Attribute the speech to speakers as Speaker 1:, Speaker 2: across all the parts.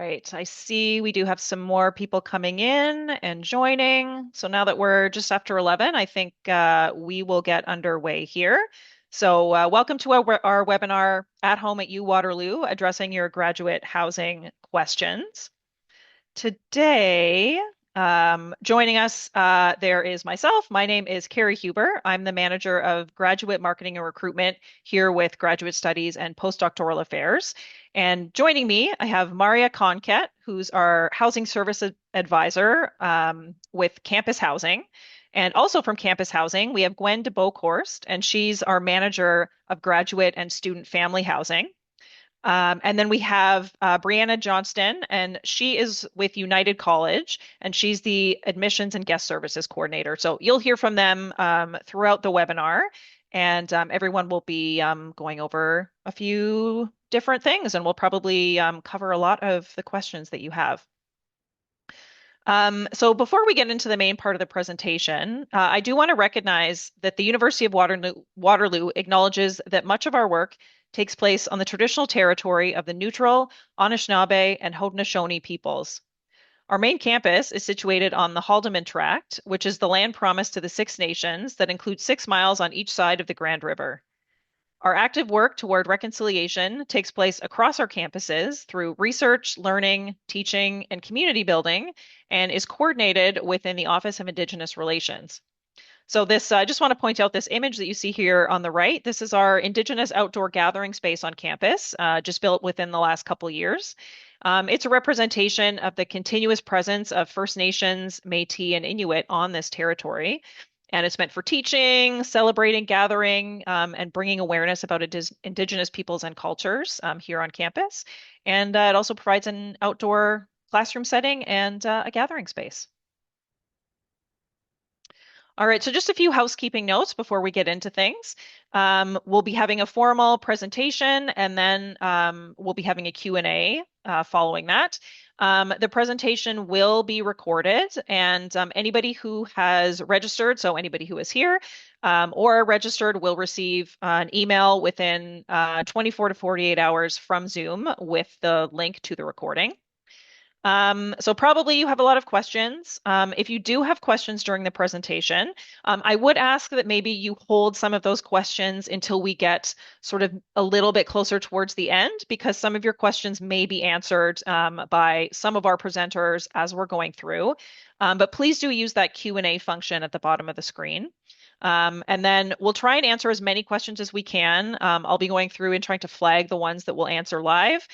Speaker 1: right, I see we do have some more people coming in and joining. So now that we're just after 11, I think we will get underway here. So welcome to our webinar at home at UWaterloo, addressing your graduate housing questions. Today, joining us, there is myself. My name is Carrie Huber. I'm the manager of graduate marketing and recruitment here with Graduate Studies and Postdoctoral Affairs. And joining me, I have Maria Conket, who's our housing service advisor with Campus Housing. And also from Campus Housing, we have Gwen de Beaucourst, and she's our manager of graduate and student family housing. And then we have Brianna Johnston, and she is with United College, and she's the admissions and guest services coordinator. So you'll hear from them throughout the webinar, and everyone will be going over a few different things, and we'll probably cover a lot of the questions that you have. So before we get into the main part of the presentation, I do want to recognize that the University of Waterloo acknowledges that much of our work takes place on the traditional territory of the Neutral, Anishinaabe, and Haudenosaunee peoples. Our main campus is situated on the Haldimand Tract, which is the land promised to the Six Nations that includes 6 miles on each side of the Grand River. Our active work toward reconciliation takes place across our campuses through research, learning, teaching, and community building, and is coordinated within the Office of Indigenous Relations. So this, I just want to point out this image that you see here on the right. This is our Indigenous outdoor gathering space on campus, just built within the last couple years. It's a representation of the continuous presence of First Nations, Métis, and Inuit on this territory. And it's meant for teaching, celebrating, gathering, and bringing awareness about Indigenous peoples and cultures here on campus. And it also provides an outdoor classroom setting and a gathering space. All right, so just a few housekeeping notes before we get into things. We'll be having a formal presentation, and then we'll be having a Q&A following that. The presentation will be recorded, and anybody who has registered, so anybody who is here or registered, will receive an email within 24 to 48 hours from Zoom with the link to the recording. So probably you have a lot of questions. If you do have questions during the presentation, I would ask that maybe you hold some of those questions until we get sort of a little bit closer towards the end, because some of your questions may be answered by some of our presenters as we're going through. But please do use that Q&A function at the bottom of the screen. And then we'll try and answer as many questions as we can. I'll be going through and trying to flag the ones that we'll answer live.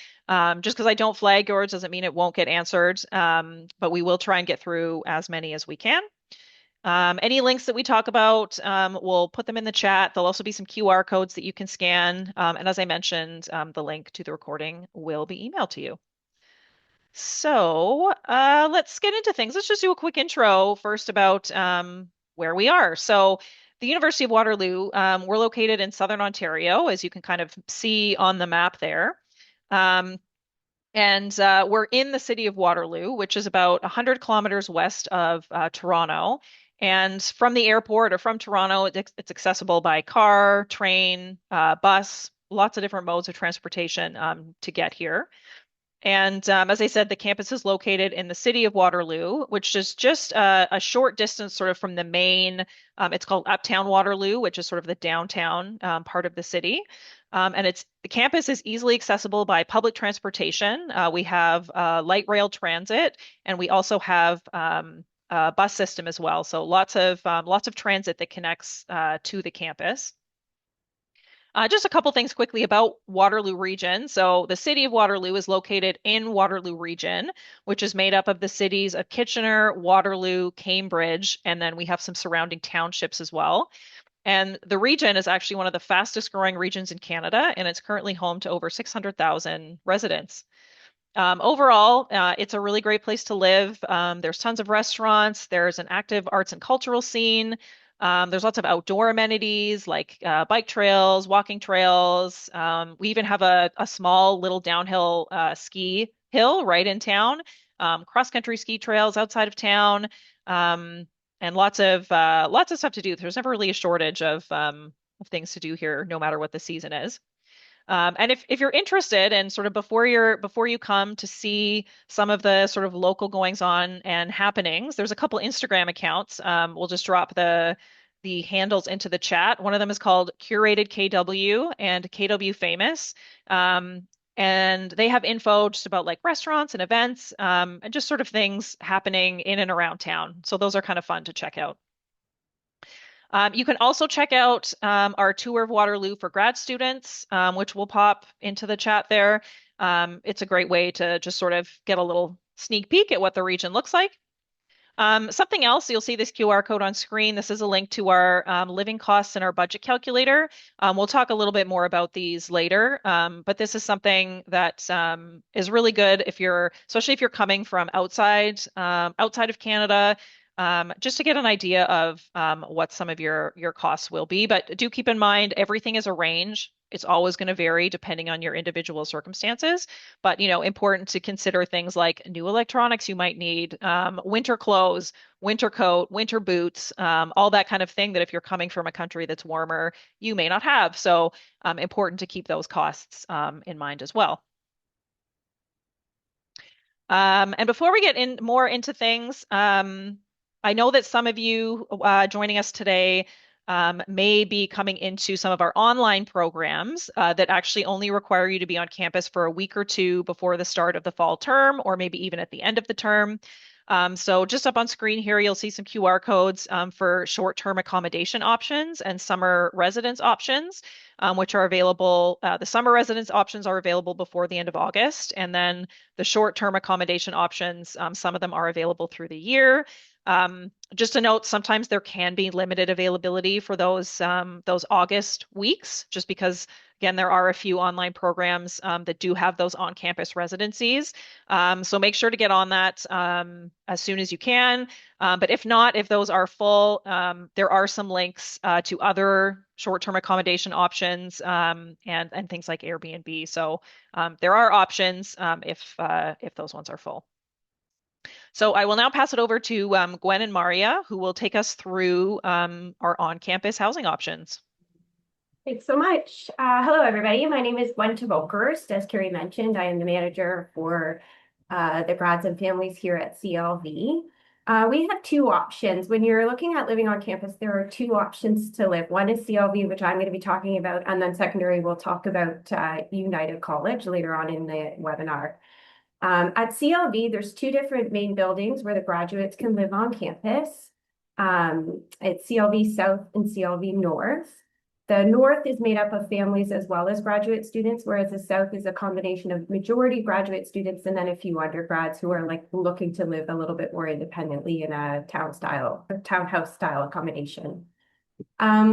Speaker 1: Just because I don't flag yours doesn't mean it won't get answered, but we will try and get through as many as we can. Any links that we talk about, we'll put them in the chat. There'll also be some QR codes that you can scan. And as I mentioned, the link to the recording will be emailed to you. So let's get into things. Let's just do a quick intro first about where we are. So the University of Waterloo, we're located in Southern Ontario, as you can kind of see on the map there. And we're in the city of Waterloo, which is about 100 kilometers west of Toronto. And from the airport or from Toronto, it's accessible by car, train, bus, lots of different modes of transportation to get here. And as I said, the campus is located in the city of Waterloo, which is just a short distance sort of from the main, it's called Uptown Waterloo, which is sort of the downtown part of the city. And the campus is easily accessible by public transportation. We have light rail transit, and we also have a bus system as well. So lots of transit that connects to the campus. Just a couple things quickly about Waterloo Region. So the city of Waterloo is located in Waterloo Region, which is made up of the cities of Kitchener, Waterloo, Cambridge, and then we have some surrounding townships as well. And the region is actually one of the fastest growing regions in Canada, and it's currently home to over 600,000 residents. Overall, it's a really great place to live. There's tons of restaurants. There's an active arts and cultural scene. There's lots of outdoor amenities like bike trails, walking trails. We even have a small little downhill ski hill right in town, cross-country ski trails outside of town, and lots of stuff to do. There's never really a shortage of things to do here, no matter what the season is. And if you're interested and sort of before you come to see some of the sort of local goings on and happenings, there's a couple Instagram accounts. We'll just drop the handles into the chat. One of them is called Curated KW and KW Famous. And they have info just about like restaurants and events, and just sort of things happening in and around town. So those are kind of fun to check out. You can also check out our tour of Waterloo for grad students, which will pop into the chat there. It's a great way to just sort of get a little sneak peek at what the region looks like. Something else, you'll see this QR code on screen. This is a link to our living costs and our budget calculator. We'll talk a little bit more about these later, but this is something that is really good if you're, especially if you're coming from outside of Canada, just to get an idea of what some of your costs will be. But do keep in mind, everything is a range. It's always going to vary depending on your individual circumstances. But, important to consider things like new electronics you might need, winter clothes, winter coat, winter boots, all that kind of thing that if you're coming from a country that's warmer, you may not have. So important to keep those costs in mind as well. And before we get in more into things, I know that some of you joining us today may be coming into some of our online programs that actually only require you to be on campus for a week or two before the start of the fall term, or maybe even at the end of the term. So just up on screen here, you'll see some QR codes for short-term accommodation options and summer residence options, which are available. The summer residence options are available before the end of August, and then the short-term accommodation options, some of them are available through the year. Just a note, sometimes there can be limited availability for those August weeks, just because, again, there are a few online programs that do have those on-campus residencies. So make sure to get on that as soon as you can. But if not, if those are full, there are some links to other short-term accommodation options and things like Airbnb. So there are options if those ones are full. So I will now pass it over to Gwen and Maria, who will take us through our on-campus housing options.
Speaker 2: Thanks so much. Hello, everybody. My name is Gwen Tavokerst. As Carrie mentioned, I am the manager for the grads and families here at CLV. We have two options. When you're looking at living on campus, there are two options to live. One is CLV, which I'm going to be talking about, and then secondary, we'll talk about United College later on in the webinar. At CLV, there's two different main buildings where the graduates can live on campus. It's CLV South and CLV North. The North is made up of families as well as graduate students, whereas the South is a combination of majority graduate students and then a few undergrads who are like looking to live a little bit more independently in a townhouse style accommodation.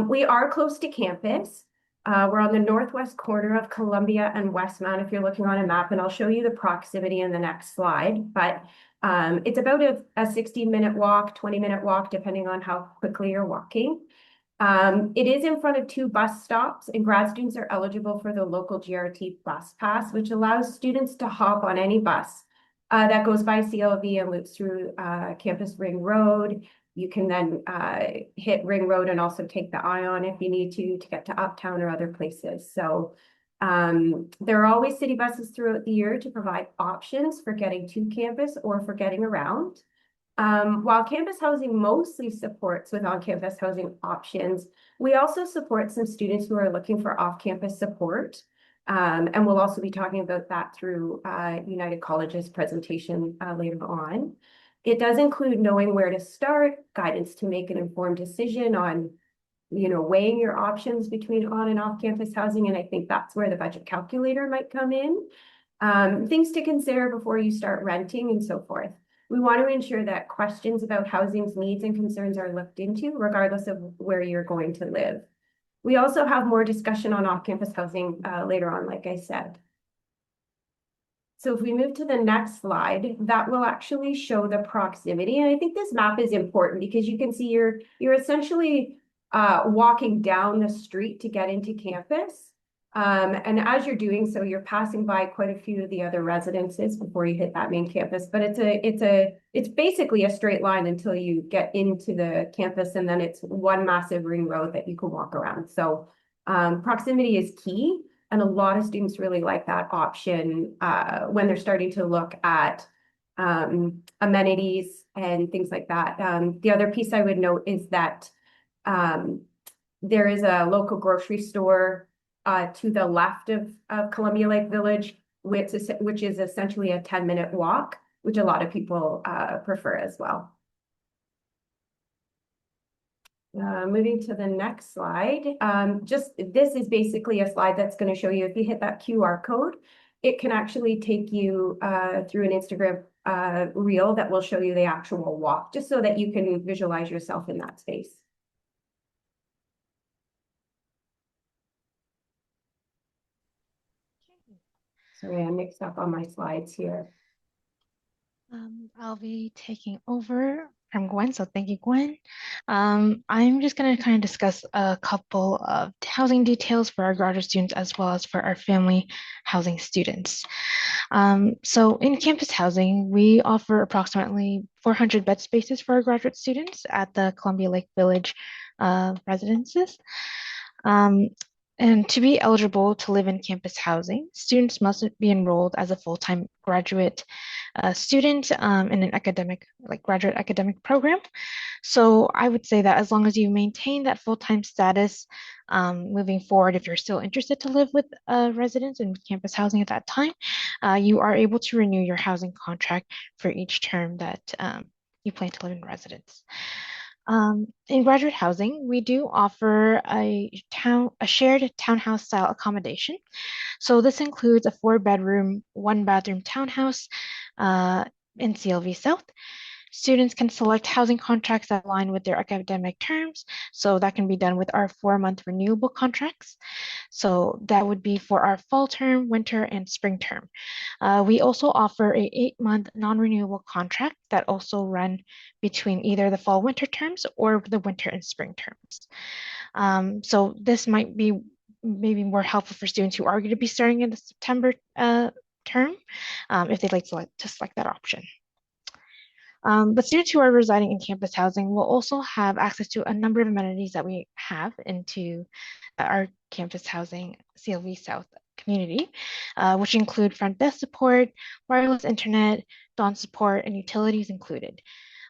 Speaker 2: We are close to campus. We're on the northwest corner of Columbia and Westmount if you're looking on a map, and I'll show you the proximity in the next slide. But it's about a 60-minute walk, 20-minute walk, depending on how quickly you're walking. It is in front of two bus stops, and grad students are eligible for the local GRT bus pass, which allows students to hop on any bus that goes by CLV and loops through Campus Ring Road. You can then hit Ring Road and also take the Ion if you need to get to Uptown or other places. So there are always city buses throughout the year to provide options for getting to campus or for getting around. While campus housing mostly supports with on-campus housing options, we also support some students who are looking for off-campus support. And we'll also be talking about that through United College's presentation later on. It does include knowing where to start, guidance to make an informed decision on, weighing your options between on and off-campus housing. And I think that's where the budget calculator might come in. Things to consider before you start renting and so forth. We want to ensure that questions about housing's needs and concerns are looked into, regardless of where you're going to live. We also have more discussion on off-campus housing later on, like I said. So if we move to the next slide, that will actually show the proximity. And I think this map is important because you can see you're essentially walking down the street to get into campus. And as you're doing so, you're passing by quite a few of the other residences before you hit that main campus. But it's basically a straight line until you get into the campus, and then it's one massive ring road that you can walk around. So proximity is key. And a lot of students really like that option when they're starting to look at amenities and things like that. The other piece I would note is that um, there is a local grocery store to the left of Columbia Lake Village, which is essentially a 10-minute walk, which a lot of people prefer as well. Moving to the next slide. Just this is basically a slide that's going to show you if you hit that QR code, it can actually take you through an Instagram reel that will show you the actual walk, just so that you can visualize yourself in that space. Sorry, I mixed up on my slides here.
Speaker 3: I'll be taking over from Gwen, so thank you, Gwen. I'm just going to kind of discuss a couple of housing details for our graduate students as well as for our family housing students. So in campus housing, we offer approximately 400 bed spaces for our graduate students at the Columbia Lake Village residences. Um, and to be eligible to live in campus housing, students must be enrolled as a full-time graduate student in an academic, like graduate academic program. So I would say that as long as you maintain that full-time status moving forward, if you're still interested to live with residents in campus housing at that time, you are able to renew your housing contract for each term that you plan to live in residence. In graduate housing, we do offer a shared townhouse style accommodation. So this includes a 4-bedroom, 1-bathroom townhouse in CLV South. Students can select housing contracts that align with their academic terms. So that can be done with our 4-month renewable contracts. So that would be for our fall term, winter, and spring term. We also offer a 8-month non-renewable contract that also run between either the fall winter terms or the winter and spring terms. So this might be maybe more helpful for students who are going to be starting in the September term if they'd like to select that option. But students who are residing in campus housing will also have access to a number of amenities that we have into our campus housing CLV South community, which include front desk support, wireless internet, dawn support, and utilities included.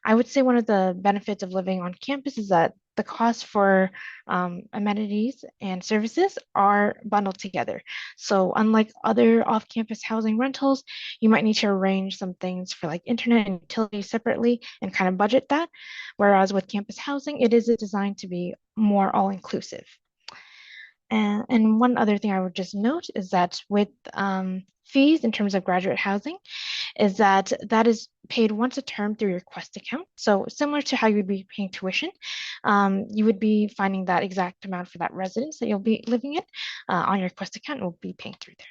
Speaker 3: I would say one of the benefits of living on campus is that the cost for amenities and services are bundled together. So unlike other off-campus housing rentals, you might need to arrange some things for like internet and utilities separately and kind of budget that. Whereas with campus housing, it is designed to be more all-inclusive. And one other thing I would just note is that with fees in terms of graduate housing, is that that is paid once a term through your Quest account. So similar to how you would be paying tuition, you would be finding that exact amount for that residence that you'll be living in on your Quest account and will be paying through there.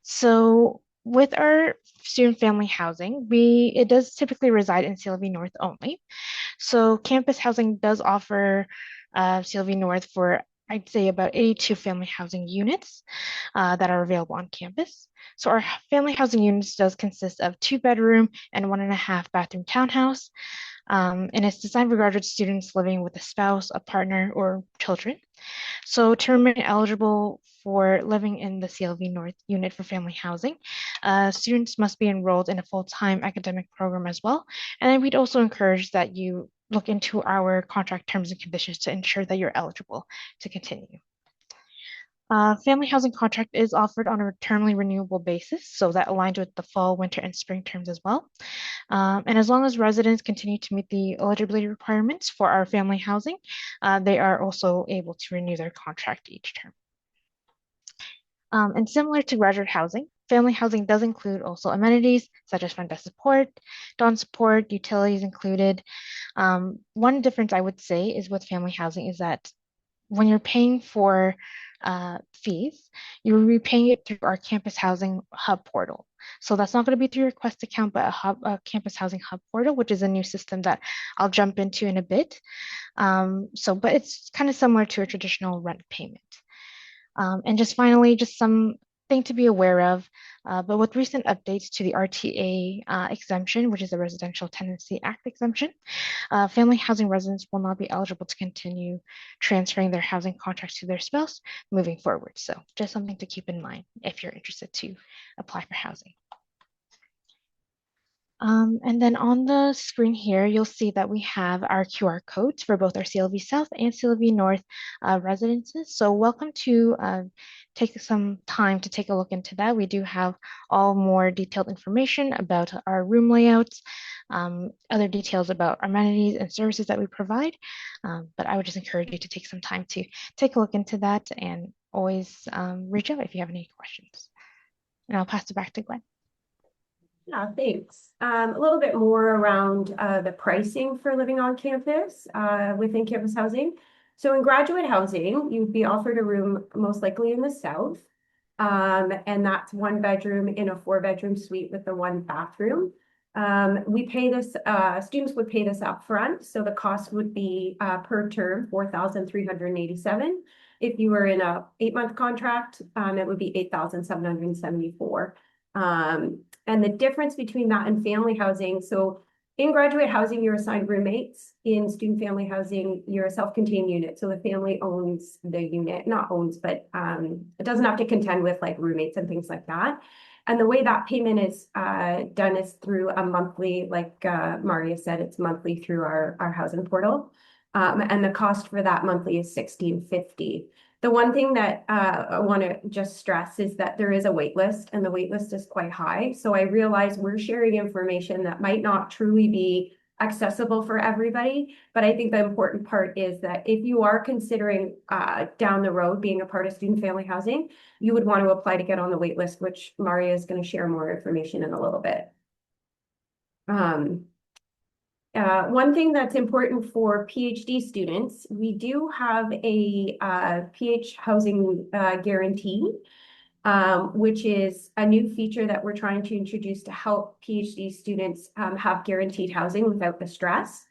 Speaker 3: So with our student family housing, it does typically reside in CLV North only. So campus housing does offer CLV North for I'd say about 82 family housing units that are available on campus. So our family housing units does consist of 2-bedroom and 1.5-bathroom townhouse. And it's designed for graduate students living with a spouse, a partner, or children. So to remain eligible for living in the CLV North unit for family housing, students must be enrolled in a full-time academic program as well. And then we'd also encourage that you look into our contract terms and conditions to ensure that you're eligible to continue. Family housing contract is offered on a termly renewable basis, so that aligns with the fall, winter, and spring terms as well. And as long as residents continue to meet the eligibility requirements for our family housing, they are also able to renew their contract each term. And similar to graduate housing, family housing does include also amenities such as front desk support, dawn support, utilities included. One difference I would say is with family housing is that when you're paying for fees, you're repaying it through our campus housing hub portal. So that's not going to be through your Quest account, but a campus housing hub portal, which is a new system that I'll jump into in a bit. But it's kind of similar to a traditional rent payment. And just finally, just some thing to be aware of. But with recent updates to the RTA exemption, which is the Residential Tenancy Act exemption, family housing residents will not be eligible to continue transferring their housing contracts to their spouse moving forward. So just something to keep in mind if you're interested to apply for housing. And then on the screen here, you'll see that we have our QR codes for both our CLV South and CLV North residences. So welcome to take some time to take a look into that. We do have all more detailed information about our room layouts, other details about amenities and services that we provide. But I would just encourage you to take some time to take a look into that and always reach out if you have any questions. And I'll pass it back to Gwen.
Speaker 2: Yeah, thanks. A little bit more around the pricing for living on campus within campus housing. So in graduate housing, you'd be offered a room most likely in the south. And that's 1 bedroom in a 4 bedroom suite with the 1 bathroom. We pay this, students would pay this upfront. So the cost would be per term, 4,387. If you were in a 8-month contract, it would be 8,774. And the difference between that and family housing, so in graduate housing, you're assigned roommates. In student family housing, you're a self-contained unit. So the family owns the unit, not owns, but it doesn't have to contend with like roommates and things like that. And the way that payment is done is through a monthly, like Maria said, it's monthly through our housing portal. And the cost for that monthly is $1,650. The one thing that I want to just stress is that there is a wait list, and the wait list is quite high. So I realize we're sharing information that might not truly be accessible for everybody. But I think the important part is that if you are considering down the road being a part of student family housing, you would want to apply to get on the wait list, which Maria is going to share more information in a little bit. One thing that's important for PhD students, we do have a PH housing guarantee, which is a new feature that we're trying to introduce to help PhD students have guaranteed housing without the stress.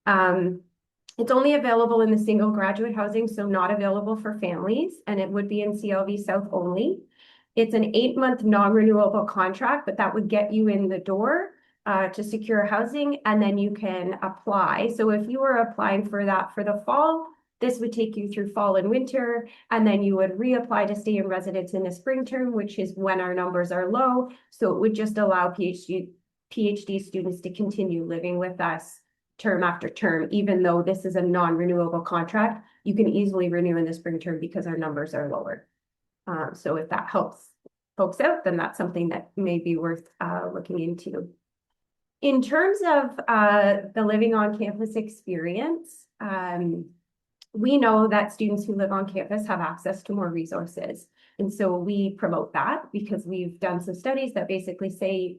Speaker 2: It's only available in the single graduate housing, so not available for families, and it would be in CLV South only. It's an 8-month non-renewable contract, but that would get you in the door to secure housing, and then you can apply. So if you were applying for that for the fall, this would take you through fall and winter, and then you would reapply to stay in residence in the spring term, which is when our numbers are low. So it would just allow PhD students to continue living with us term after term, even though this is a non-renewable contract. You can easily renew in the spring term because our numbers are lower. So if that helps folks out, then that's something that may be worth looking into. In terms of the living on campus experience, we know that students who live on campus have access to more resources. And so we promote that because we've done some studies that basically say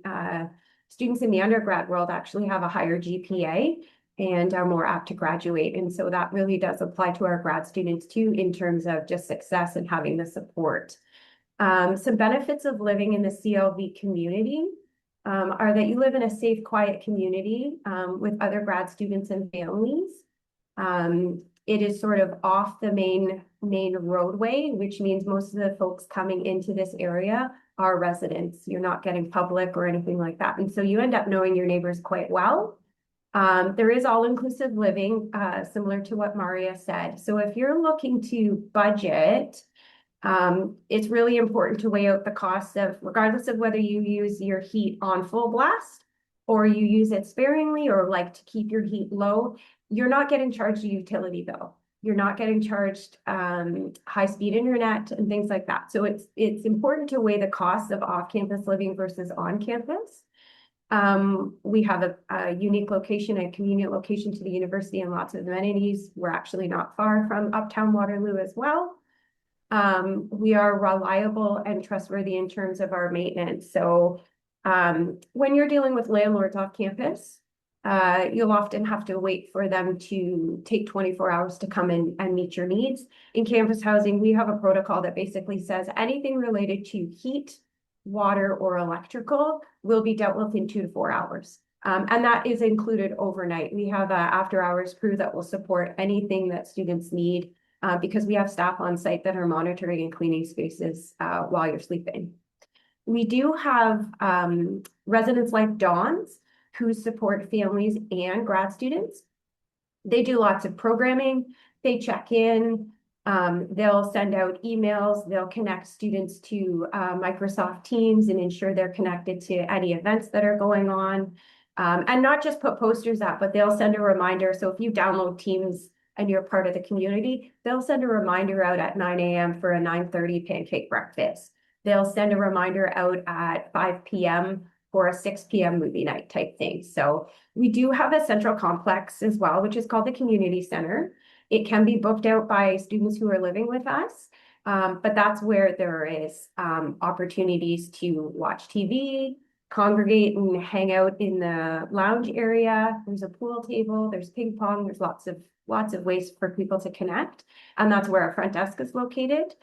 Speaker 2: students in the undergrad world actually have a higher GPA and are more apt to graduate. And so that really does apply to our grad students too, in terms of just success and having the support. Some benefits of living in the CLV community are that you live in a safe, quiet community with other grad students and families. It is sort of off the main roadway, which means most of the folks coming into this area are residents. You're not getting public or anything like that. And so you end up knowing your neighbors quite well. There is all-inclusive living, similar to what Maria said. So if you're looking to budget, it's really important to weigh out the costs of, regardless of whether you use your heat on full blast or you use it sparingly or like to keep your heat low, you're not getting charged a utility bill. You're not getting charged high-speed internet and things like that. So it's important to weigh the costs of off-campus living versus on-campus. We have a unique location, a convenient location to the university and lots of amenities. We're actually not far from Uptown Waterloo as well. We are reliable and trustworthy in terms of our maintenance. So when you're dealing with landlords off campus, you'll often have to wait for them to take 24 hours to come in and meet your needs. In campus housing, we have a protocol that basically says anything related to heat, water, or electrical will be dealt with in 2 to 4 hours. And that is included overnight. We have an after-hours crew that will support anything that students need because we have staff on site that are monitoring and cleaning spaces while you're sleeping. We do have residents like Dawn's who support families and grad students. They do lots of programming. They check in. They'll send out emails. They'll connect students to Microsoft Teams and ensure they're connected to any events that are going on. And not just put posters up, but they'll send a reminder. So if you download Teams and you're part of the community, they'll send a reminder out at 9 a.m. for a 9:30 pancake breakfast. They'll send a reminder out at 5 p.m. for a 6 p.m. movie night type thing. So we do have a central complex as well, which is called the community center. It can be booked out by students who are living with us, but that's where there is opportunities to watch TV, congregate and hang out in the lounge area. There's a pool table, there's ping pong, there's lots of ways for people to connect, and that's where our front desk is located.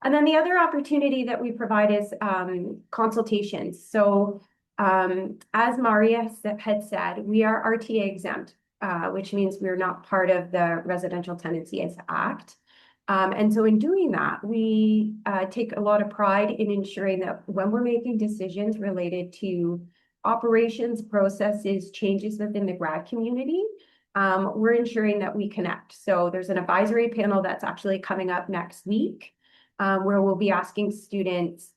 Speaker 2: And then the other opportunity that we provide is consultations. So as Maria had said, we are RTA exempt, which means we're not part of the Residential Tenancies Act. And so in doing that, we take a lot of pride in ensuring that when we're making decisions related to operations, processes, changes within the grad community, we're ensuring that we connect. So there's an advisory panel that's actually coming up next week, where we'll be asking students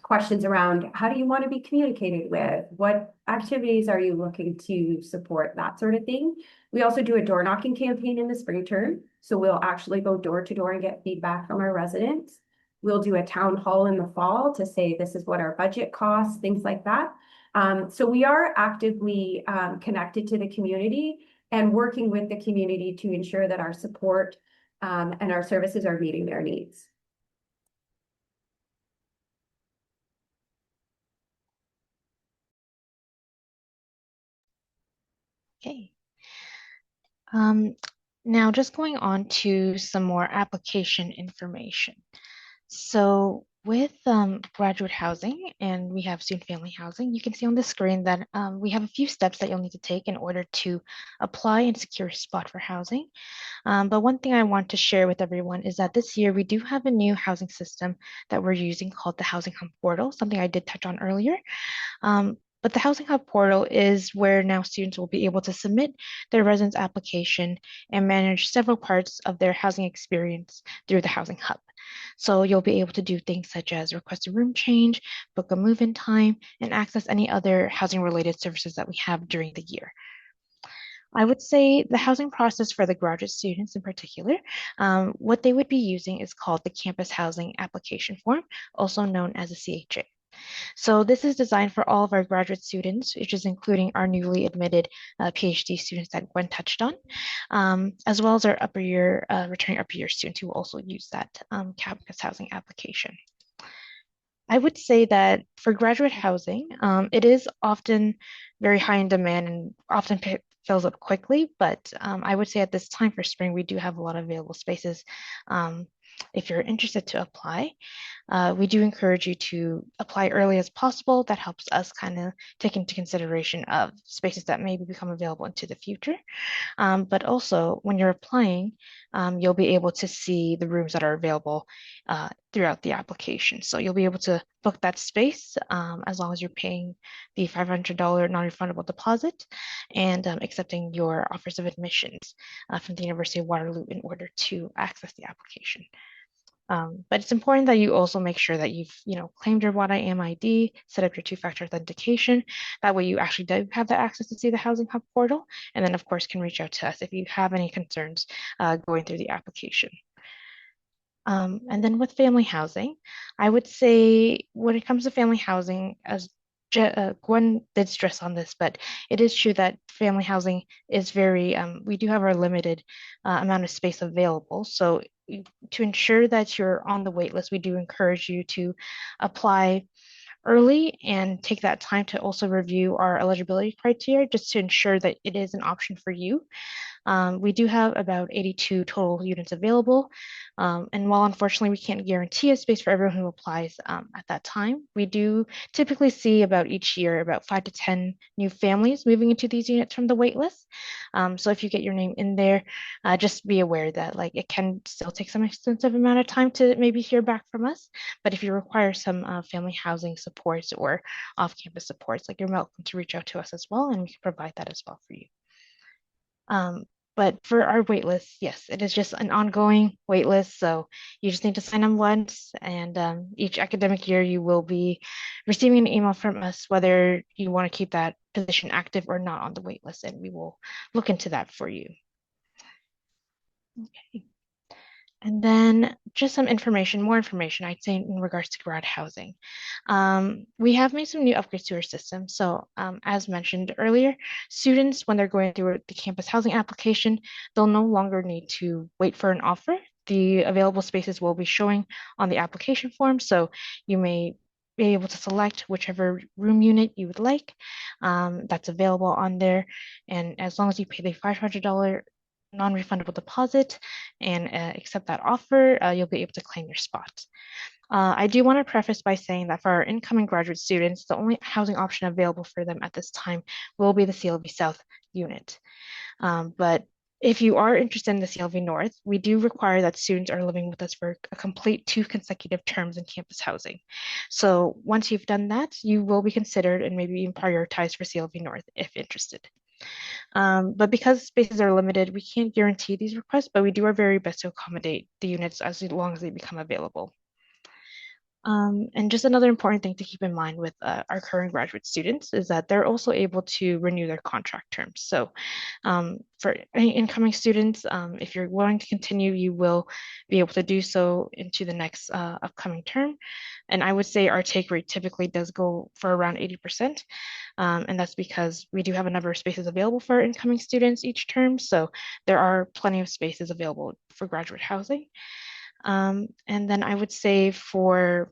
Speaker 2: questions around how do you want to be communicated with? What activities are you looking to support? That sort of thing. We also do a door knocking campaign in the spring term. So we'll actually go door to door and get feedback from our residents. We'll do a town hall in the fall to say this is what our budget costs, things like that. So we are actively connected to the community and working with the community to ensure that our support and our services are meeting their needs.
Speaker 3: Okay. Now just going on to some more application information. So with graduate housing and we have student family housing, you can see on the screen that we have a few steps that you'll need to take in order to apply and secure a spot for housing. But one thing I want to share with everyone is that this year we do have a new housing system that we're using called the Housing Hub Portal, something I did touch on earlier. But the Housing Hub portal is where now students will be able to submit their residence application and manage several parts of their housing experience through the Housing Hub. So you'll be able to do things such as request a room change, book a move-in time, and access any other housing-related services that we have during the year. I would say the housing process for the graduate students in particular, what they would be using is called the Campus Housing Application Form, also known as a CHA. So this is designed for all of our graduate students, which is including our newly admitted PhD students that Gwen touched on, as well as our upper year, returning upper year students who will also use that campus housing application. I would say that for graduate housing, it is often very high in demand and often fills up quickly, but I would say at this time for spring, we do have a lot of available spaces. If you're interested to apply, we do encourage you to apply early as possible. That helps us kind of take into consideration of spaces that maybe become available into the future. But also when you're applying, you'll be able to see the rooms that are available throughout the application. So you'll be able to book that space as long as you're paying the $500 non-refundable deposit and accepting your offers of admissions from the University of Waterloo in order to access the application. But it's important that you also make sure that you've, claimed your What I Am ID, set up your two-factor authentication. That way you actually do have the access to see the Housing Hub portal. And then of course can reach out to us if you have any concerns going through the application. And then with family housing, I would say when it comes to family housing, as Gwen did stress on this, but it is true that family housing is we do have our limited amount of space available. So to ensure that you're on the wait list, we do encourage you to apply early and take that time to also review our eligibility criteria just to ensure that it is an option for you. We do have about 82 total units available. And while unfortunately we can't guarantee a space for everyone who applies at that time, we do typically see about each year about 5 to 10 new families moving into these units from the wait list. So if you get your name in there, just be aware that like it can still take some extensive amount of time to maybe hear back from us. But if you require some family housing supports or off-campus supports, like you're welcome to reach out to us as well, and we can provide that as well for you. Um, but for our wait list, yes, it is just an ongoing wait list. So you just need to sign on once, and each academic year you will be receiving an email from us whether you want to keep that position active or not on the wait list, and we will look into that for you. Okay. And then just some information, more information, I'd say in regards to grad housing. We have made some new upgrades to our system. So as mentioned earlier, students, when they're going through the campus housing application, they'll no longer need to wait for an offer. The available spaces will be showing on the application form. So you may be able to select whichever room unit you would like that's available on there. And as long as you pay the $500 non-refundable deposit and accept that offer, you'll be able to claim your spot. I do want to preface by saying that for our incoming graduate students, the only housing option available for them at this time will be the CLV South unit. But if you are interested in the CLV North, we do require that students are living with us for a complete 2 consecutive terms in campus housing. So once you've done that, you will be considered and maybe even prioritized for CLV North if interested. But because spaces are limited, we can't guarantee these requests, but we do our very best to accommodate the units as long as they become available. And just another important thing to keep in mind with our current graduate students is that they're also able to renew their contract terms. So for any incoming students, if you're willing to continue, you will be able to do so into the next upcoming term. And I would say our take rate typically does go for around 80%. And that's because we do have a number of spaces available for incoming students each term. So there are plenty of spaces available for graduate housing. And then I would say for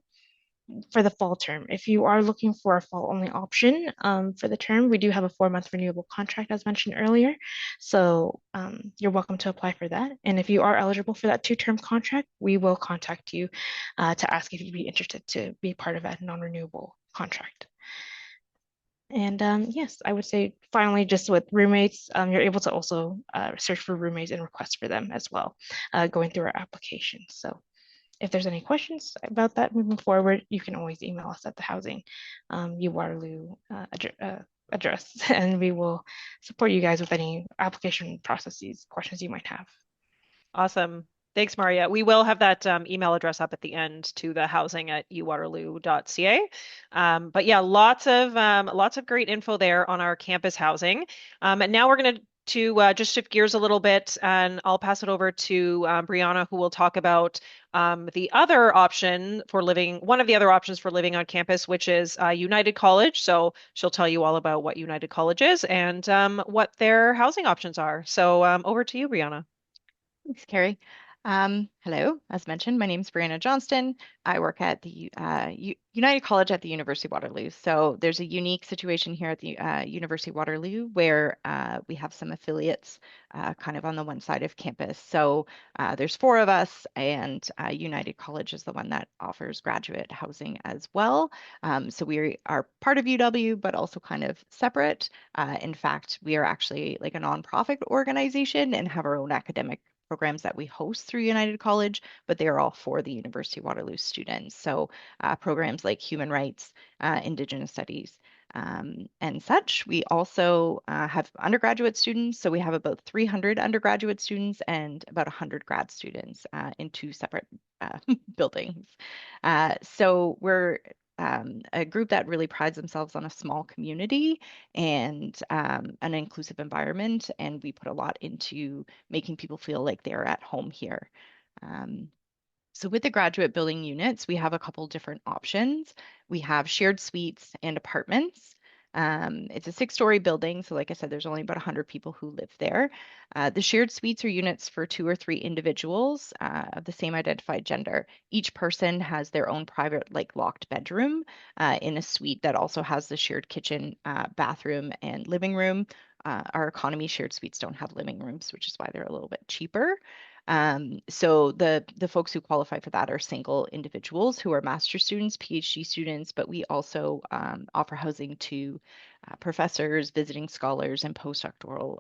Speaker 3: the fall term, if you are looking for a fall only option for the term, we do have a 4 month renewable contract as mentioned earlier. So you're welcome to apply for that. And if you are eligible for that 2 term contract, we will contact you to ask if you'd be interested to be part of that non-renewable contract. And yes, I would say finally, just with roommates, you're able to also search for roommates and request for them as well, going through our application. So if there's any questions about that moving forward, you can always email us at the housing UWaterloo address, and we will support you guys with any application processes, questions you might have.
Speaker 1: Awesome. Thanks, Maria. We will have that email address up at the end to the housing at uwaterloo.ca. But yeah, lots of great info there on our campus housing. And now we're going to just shift gears a little bit, and I'll pass it over to Brianna, who will talk about the other option for living, one of the other options for living on campus, which is United College. So she'll tell you all about what United College is and what their housing options are. So over to you, Brianna.
Speaker 4: Thanks, Carrie. Hello, as mentioned, my name is Brianna Johnston. I work at the United College at the University of Waterloo. So there's a unique situation here at the University of Waterloo where we have some affiliates kind of on the one side of campus. So there's 4 of us, and United College is the one that offers graduate housing as well. So we are part of UW, but also kind of separate. In fact, we are actually like a nonprofit organization and have our own academic programs that we host through United College, but they are all for the University of Waterloo students. So programs like human rights, Indigenous studies, and such. We also have undergraduate students. So we have about 300 undergraduate students and about 100 grad students in 2 separate buildings. So we're a group that really prides themselves on a small community and an inclusive environment. And we put a lot into making people feel like they're at home here. So with the graduate building units, we have a couple different options. We have shared suites and apartments. It's a 6-story building. So like I said, there's only about 100 people who live there. The shared suites are units for 2 or 3 individuals of the same identified gender. Each person has their own private, like locked bedroom in a suite that also has the shared kitchen, bathroom, and living room. our economy shared suites don't have living rooms, which is why they're a little bit cheaper. So the folks who qualify for that are single individuals who are master students, PhD students, but we also offer housing to professors, visiting scholars, and postdoctoral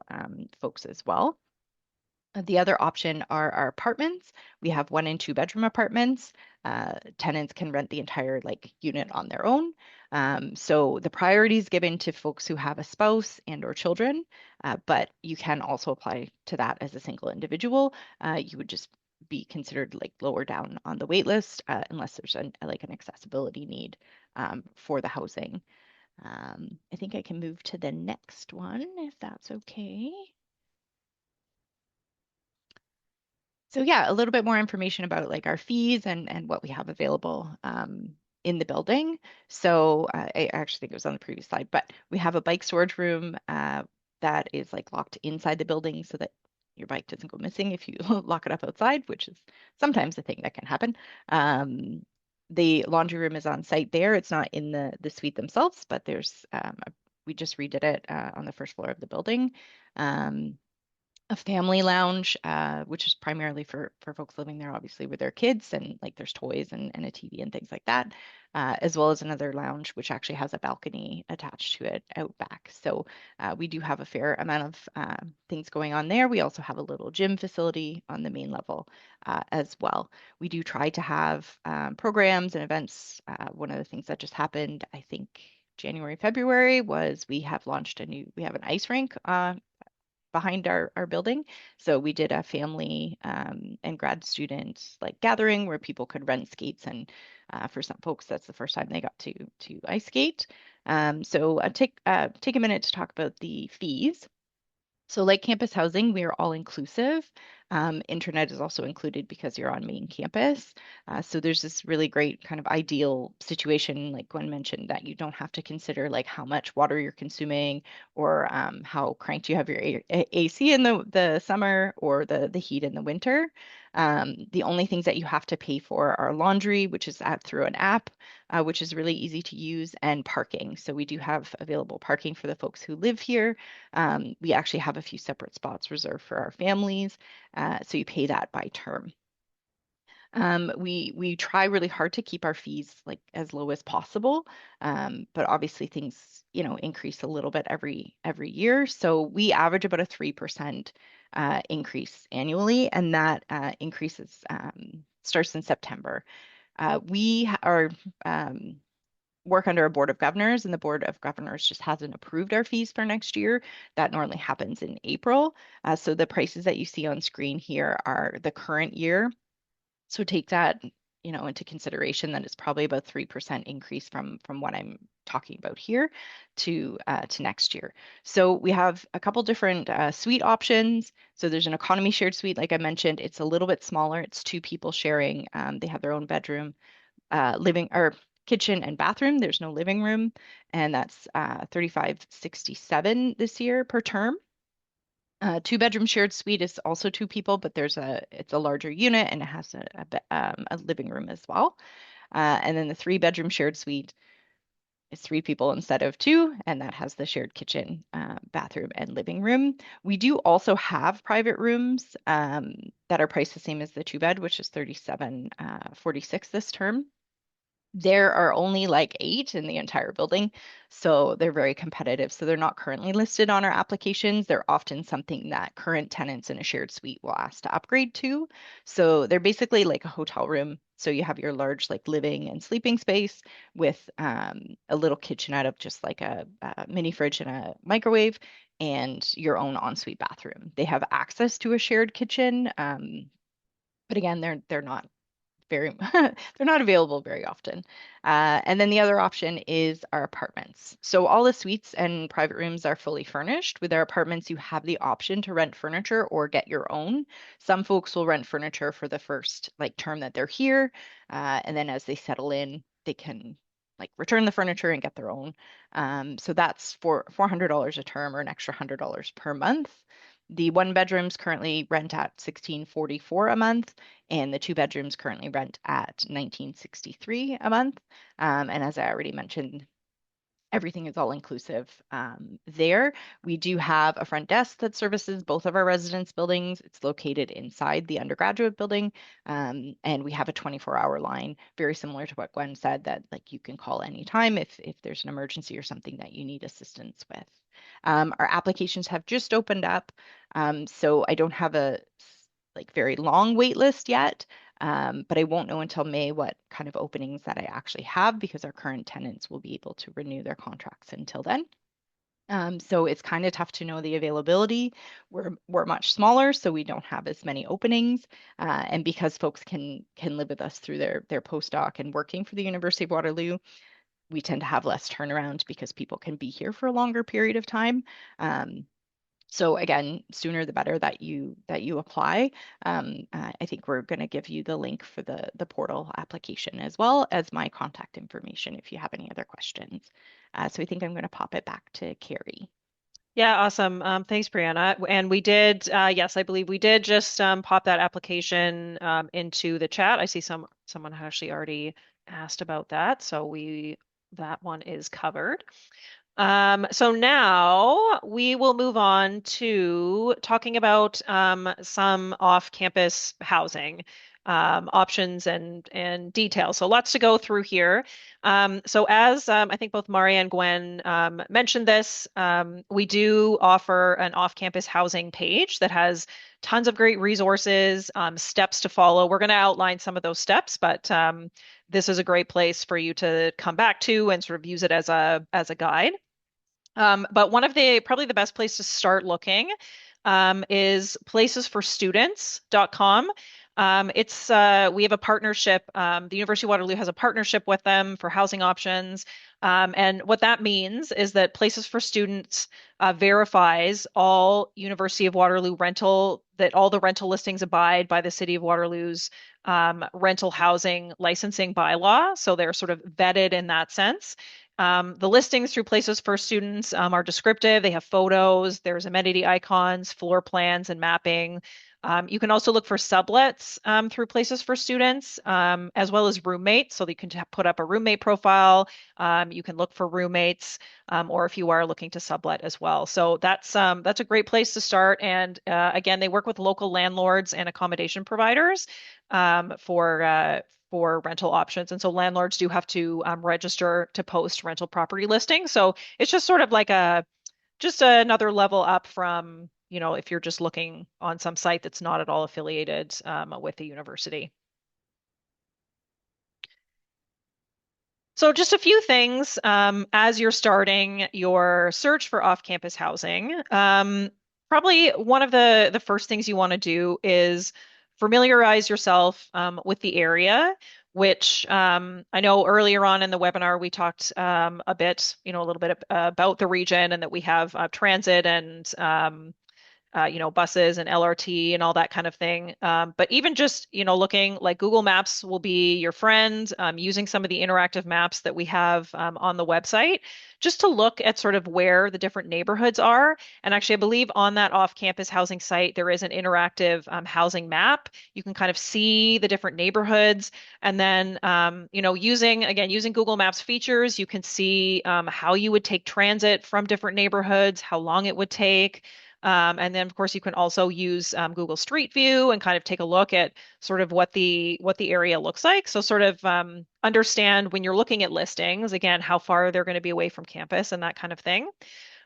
Speaker 4: folks as well. The other option are our apartments. We have 1 and 2 bedroom apartments. Tenants can rent the entire like unit on their own. So the priority is given to folks who have a spouse and or children, but you can also apply to that as a single individual. You would just be considered like lower down on the wait list unless there's like an accessibility need for the housing. I think I can move to the next one if that's okay. So yeah, a little bit more information about like our fees and what we have available in the building. So I actually think it was on the previous slide, but we have a bike storage room that is like locked inside the building so that your bike doesn't go missing if you lock it up outside, which is sometimes a thing that can happen. The laundry room is on site there. It's not in the suite themselves, but there's we just redid it on the first floor of the building. Um, a family lounge, which is primarily for folks living there, obviously with their kids, and like there's toys and a TV and things like that, as well as another lounge which actually has a balcony attached to it out back. So we do have a fair amount of things going on there. We also have a little gym facility on the main level as well. We do try to have programs and events. One of the things that just happened, I think, January, February was we have an ice rink behind our building. So we did a family and grad student like gathering where people could rent skates, and for some folks, that's the first time they got to ice skate. So take a minute to talk about the fees. So, like campus housing, we are all inclusive. Internet is also included because you're on main campus. So there's this really great kind of ideal situation, like Gwen mentioned, that you don't have to consider like how much water you're consuming or how cranked you have your AC in the summer or the heat in the winter. The only things that you have to pay for are laundry, which is through an app, which is really easy to use, and parking. So we do have available parking for the folks who live here. We actually have a few separate spots reserved for our families, so you pay that by term. We try really hard to keep our fees like as low as possible, but obviously things increase a little bit every year. So we average about a 3% increase annually, and that increases starts in September. We are work under a board of governors, and the board of governors just hasn't approved our fees for next year. That normally happens in April. So the prices that you see on screen here are the current year. So take that, into consideration that it's probably about 3% increase from what I'm talking about here to next year. So we have a couple different suite options. So there's an economy shared suite, like I mentioned. It's a little bit smaller. It's 2 people sharing. They have their own bedroom, living or kitchen and bathroom. There's no living room, and that's 3567 this year per term. 2 bedroom shared suite is also 2 people, but it's a larger unit and it has a living room as well. And then the 3 bedroom shared suite is 3 people instead of two, and that has the shared kitchen, bathroom, and living room. We do also have private rooms that are priced the same as the 2 bed, which is 3746 this term. There are only like 8 in the entire building, so they're very competitive. So they're not currently listed on our applications. They're often something that current tenants in a shared suite will ask to upgrade to. So they're basically like a hotel room. So you have your large like living and sleeping space with a little kitchen out of just like a mini fridge and a microwave and your own ensuite bathroom. They have access to a shared kitchen, but again, they're not very they're not available very often. And then the other option is our apartments. So all the suites and private rooms are fully furnished. With our apartments, you have the option to rent furniture or get your own. Some folks will rent furniture for the first like term that they're here, and then as they settle in, they can like return the furniture and get their own. So that's for $400 a term or an extra $100 per month. The 1 bedrooms currently rent at 1644 a month, and the 2 bedrooms currently rent at 1963 a month. And as I already mentioned, everything is all inclusive there. We do have a front desk that services both of our residence buildings. It's located inside the undergraduate building, and we have a 24-hour line, very similar to what Gwen said, that like you can call anytime if there's an emergency or something that you need assistance with. Our applications have just opened up, so I don't have a like very long wait list yet. But I won't know until May what kind of openings that I actually have because our current tenants will be able to renew their contracts until then. So it's kind of tough to know the availability. We're much smaller, so we don't have as many openings. And because folks can live with us through their postdoc and working for the University of Waterloo, we tend to have less turnaround because people can be here for a longer period of time. So again, sooner the better that you apply. I think we're going to give you the link for the portal application as well as my contact information if you have any other questions. So I think I'm going to pop it back to Carrie.
Speaker 1: Yeah, awesome. Thanks, Brianna. And we did, yes, I believe we did just pop that application into the chat. I see someone had actually already asked about that, so that one is covered. So now we will move on to talking about some off-campus housing options and details. So lots to go through here. So as I think both Mari and Gwen mentioned this, we do offer an off-campus housing page that has tons of great resources, steps to follow. We're going to outline some of those steps, but this is a great place for you to come back to and sort of use it as a guide. But one of probably the best place to start looking is placesforstudents.com. We have a partnership. The University of Waterloo has a partnership with them for housing options. And what that means is that Places for Students verifies all University of Waterloo that all the rental listings abide by the City of Waterloo's rental housing licensing bylaw. So they're sort of vetted in that sense. The listings through Places for Students are descriptive. They have photos, there's amenity icons, floor plans, and mapping. You can also look for sublets through Places for Students, as well as roommates. So you can put up a roommate profile. You can look for roommates, or if you are looking to sublet as well. So that's a great place to start. And again, they work with local landlords and accommodation providers for rental options. And so landlords do have to register to post rental property listings. So it's just sort of like just another level up from, if you're just looking on some site that's not at all affiliated with the university. So just a few things as you're starting your search for off-campus housing. Probably one of the first things you want to do is familiarize yourself with the area, which I know earlier on in the webinar we talked a bit, a little bit about the region and that we have transit and buses and LRT and all that kind of thing. But even just, looking like Google Maps will be your friend, using some of the interactive maps that we have on the website, just to look at sort of where the different neighborhoods are. And actually, I believe on that off-campus housing site, there is an interactive housing map. You can kind of see the different neighborhoods. And then, using Google Maps features, you can see how you would take transit from different neighborhoods, how long it would take. And then, of course, you can also use Google Street View and kind of take a look at sort of what the area looks like. So sort of understand when you're looking at listings, again, how far they're going to be away from campus and that kind of thing.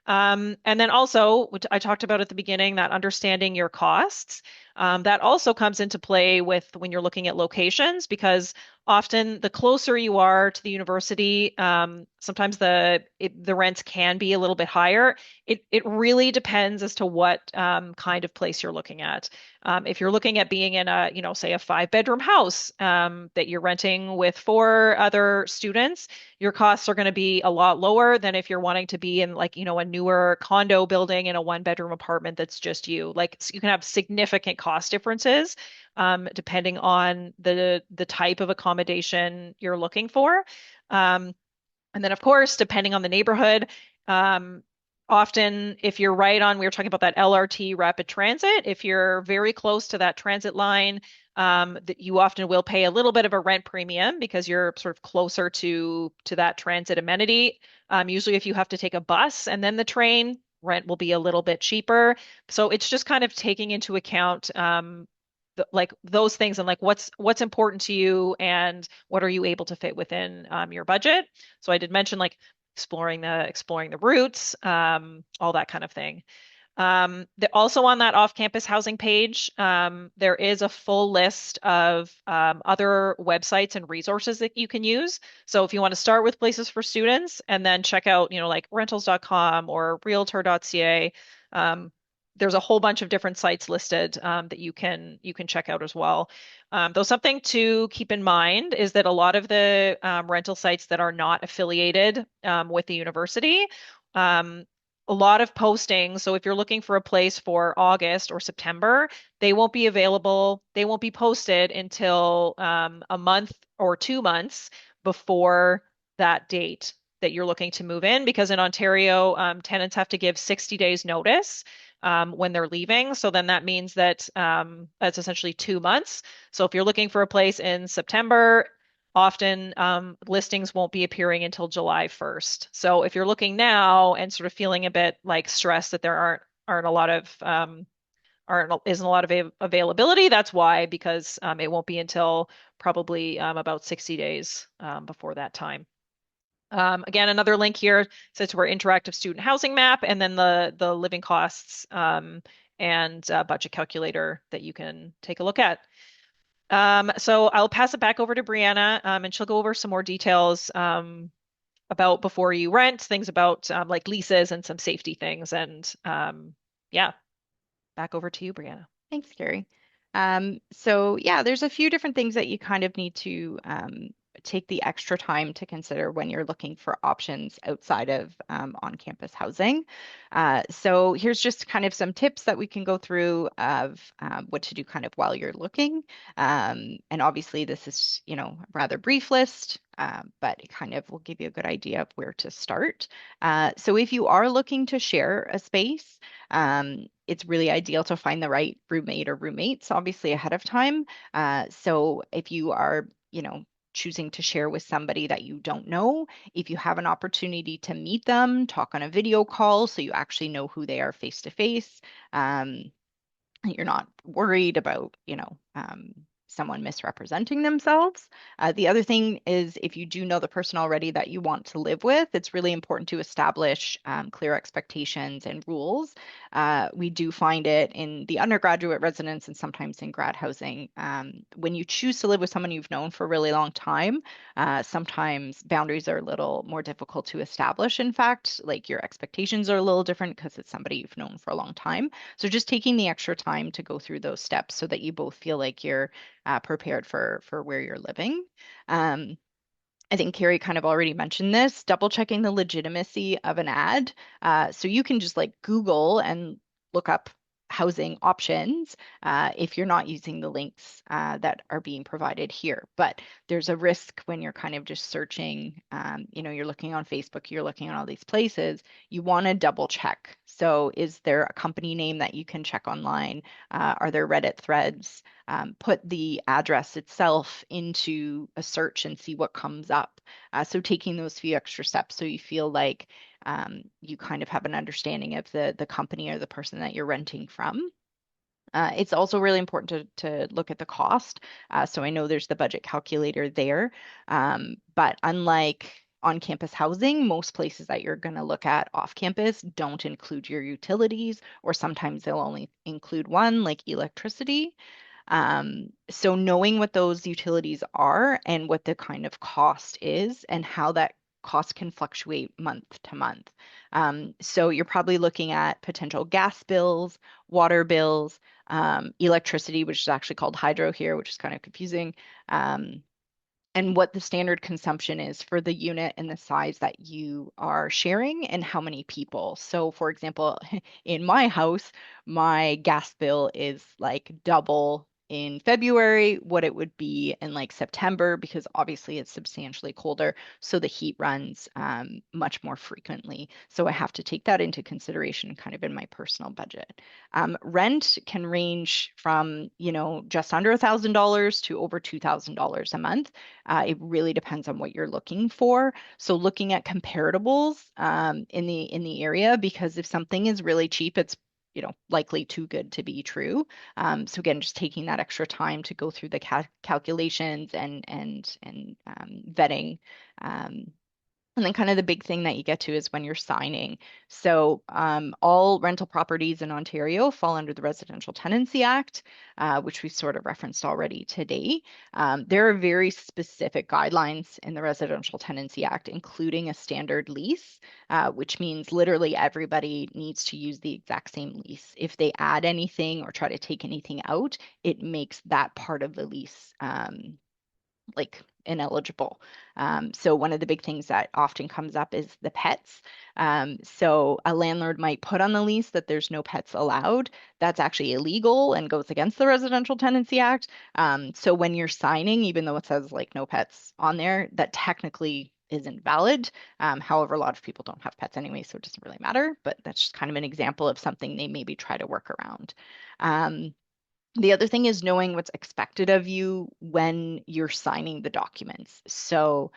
Speaker 1: And then also, which I talked about at the beginning, that understanding your costs. That also comes into play with when you're looking at locations, because often the closer you are to the university, sometimes the rents can be a little bit higher. It really depends as to what kind of place you're looking at. If you're looking at being in say a 5-bedroom house that you're renting with 4 other students, your costs are going to be a lot lower than if you're wanting to be in like, a newer condo building in a 1-bedroom apartment that's just you. Like you can have significant cost differences depending on the type of accommodation you're looking for. And then, of course, depending on the neighborhood, often if you're we were talking about that LRT rapid transit, if you're very close to that transit line, that you often will pay a little bit of a rent premium because you're sort of closer to that transit amenity. Usually, if you have to take a bus and then the train, rent will be a little bit cheaper. So it's just kind of taking into account like those things and like what's important to you and what are you able to fit within your budget. So I did mention like exploring the routes, all that kind of thing. Also on that off-campus housing page, there is a full list of other websites and resources that you can use. So if you want to start with places for students and then check out, like rentals.com or realtor.ca, there's a whole bunch of different sites listed that you can check out as well. Though something to keep in mind is that a lot of the rental sites that are not affiliated with the university, um, a lot of postings. So if you're looking for a place for August or September, they won't be available. They won't be posted until a month or 2 months before that date that you're looking to move in, because in Ontario, tenants have to give 60 days notice when they're leaving. So then that means that that's essentially 2 months. So if you're looking for a place in September, often listings won't be appearing until July 1st. So if you're looking now and sort of feeling a bit like stressed that there aren't a lot of aren't isn't a lot of availability, that's why, because it won't be until probably about 60 days before that time. Again, another link here says we're interactive student housing map, and then the living costs and budget calculator that you can take a look at. So I'll pass it back over to Brianna, and she'll go over some more details about before you rent, things about like leases and some safety things. And yeah, back over to you, Brianna.
Speaker 4: Thanks, Carrie. So yeah, there's a few different things that you kind of need to take the extra time to consider when you're looking for options outside of on-campus housing. So here's just kind of some tips that we can go through of what to do kind of while you're looking. And obviously this is, a rather brief list, but it kind of will give you a good idea of where to start. So if you are looking to share a space, it's really ideal to find the right roommate or roommates, obviously ahead of time. So if you are, choosing to share with somebody that you don't know, if you have an opportunity to meet them, talk on a video call so you actually know who they are face to face. You're not worried about, someone misrepresenting themselves. The other thing is if you do know the person already that you want to live with, it's really important to establish clear expectations and rules. We do find it in the undergraduate residence and sometimes in grad housing. When you choose to live with someone you've known for a really long time, sometimes boundaries are a little more difficult to establish. In fact, like your expectations are a little different because it's somebody you've known for a long time. So just taking the extra time to go through those steps so that you both feel like you're prepared for where you're living. Um, I think Carrie kind of already mentioned this, double checking the legitimacy of an ad. So you can just like Google and look up housing options if you're not using the links that are being provided here. But there's a risk when you're kind of just searching, you're looking on Facebook, you're looking on all these places, you want to double check. So is there a company name that you can check online? Are there Reddit threads? Put the address itself into a search and see what comes up. So taking those few extra steps so you feel like you kind of have an understanding of the company or the person that you're renting from. It's also really important to look at the cost. So I know there's the budget calculator there, but unlike on-campus housing, most places that you're going to look at off-campus don't include your utilities, or sometimes they'll only include one, like electricity. So knowing what those utilities are and what the kind of cost is and how that cost can fluctuate month to month. So you're probably looking at potential gas bills, water bills, electricity, which is actually called hydro here, which is kind of confusing. And what the standard consumption is for the unit and the size that you are sharing and how many people. So, for example, in my house, my gas bill is like double in February, what it would be in like September, because obviously it's substantially colder, so the heat runs much more frequently. So I have to take that into consideration kind of in my personal budget. Rent can range from, just under $1,000 to over $2,000 a month. It really depends on what you're looking for. So looking at comparables in the area, because if something is really cheap, it's likely too good to be true. So again, just taking that extra time to go through the calculations and vetting. And then kind of the big thing that you get to is when you're signing. So all rental properties in Ontario fall under the Residential Tenancy Act, which we sort of referenced already today. There are very specific guidelines in the Residential Tenancy Act, including a standard lease, which means literally everybody needs to use the exact same lease. If they add anything or try to take anything out, it makes that part of the lease like ineligible. So one of the big things that often comes up is the pets. So a landlord might put on the lease that there's no pets allowed. That's actually illegal and goes against the Residential Tenancy Act. So when you're signing, even though it says like no pets on there, that technically isn't valid. However, a lot of people don't have pets anyway, so it doesn't really matter. But that's just kind of an example of something they maybe try to work around. The other thing is knowing what's expected of you when you're signing the documents. So,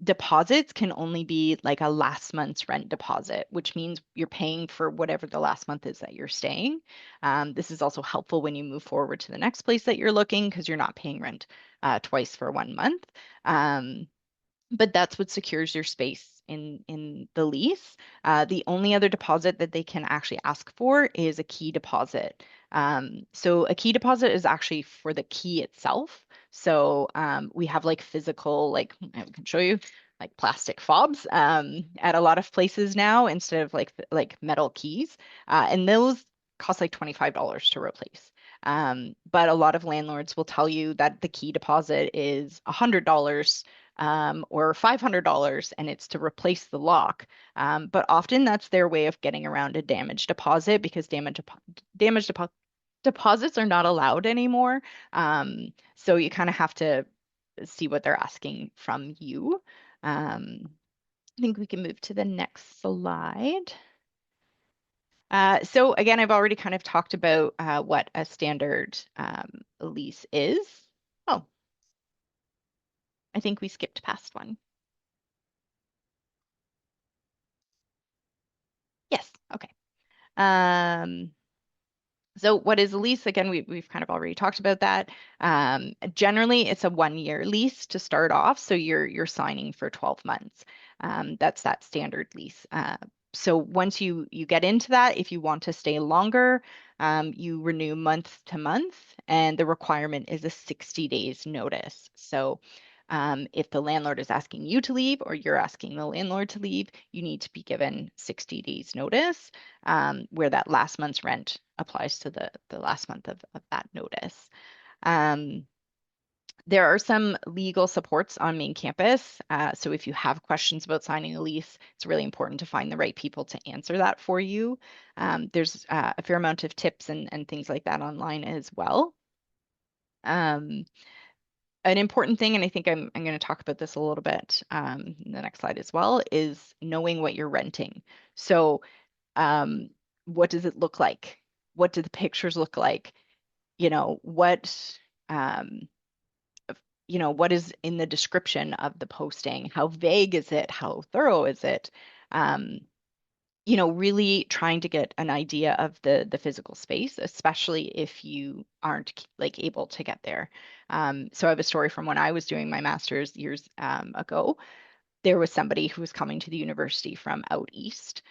Speaker 4: deposits can only be like a last month's rent deposit, which means you're paying for whatever the last month is that you're staying. This is also helpful when you move forward to the next place that you're looking because you're not paying rent twice for 1 month. But that's what secures your space in the lease. The only other deposit that they can actually ask for is a key deposit. So a key deposit is actually for the key itself. So we have like physical, like I can show you, like plastic fobs at a lot of places now instead of like metal keys, and those cost like $25 to replace. But a lot of landlords will tell you that the key deposit is $100 or $500, and it's to replace the lock. But often that's their way of getting around a damage deposit because deposits are not allowed anymore. So you kind of have to see what they're asking from you. I think we can move to the next slide. So again, I've already kind of talked about what a standard lease is. Oh, I think we skipped past one. Yes, okay. Um, so what is a lease? Again, we've kind of already talked about that. Generally, it's a 1-year lease to start off, so you're signing for 12 months. That's that standard lease. So once you get into that, if you want to stay longer, you renew month to month, and the requirement is a 60 days notice. So if the landlord is asking you to leave or you're asking the landlord to leave, you need to be given 60 days notice, where that last month's rent applies to the last month of that notice. There are some legal supports on main campus. So if you have questions about signing a lease, it's really important to find the right people to answer that for you. There's a fair amount of tips and things like that online as well. An important thing, and I think I'm going to talk about this a little bit in the next slide as well, is knowing what you're renting. So what does it look like? What do the pictures look like? You know, um, what is in the description of the posting? How vague is it? How thorough is it? Um, really trying to get an idea of the physical space, especially if you aren't like able to get there. So I have a story from when I was doing my master's years ago. There was somebody who was coming to the university from out east.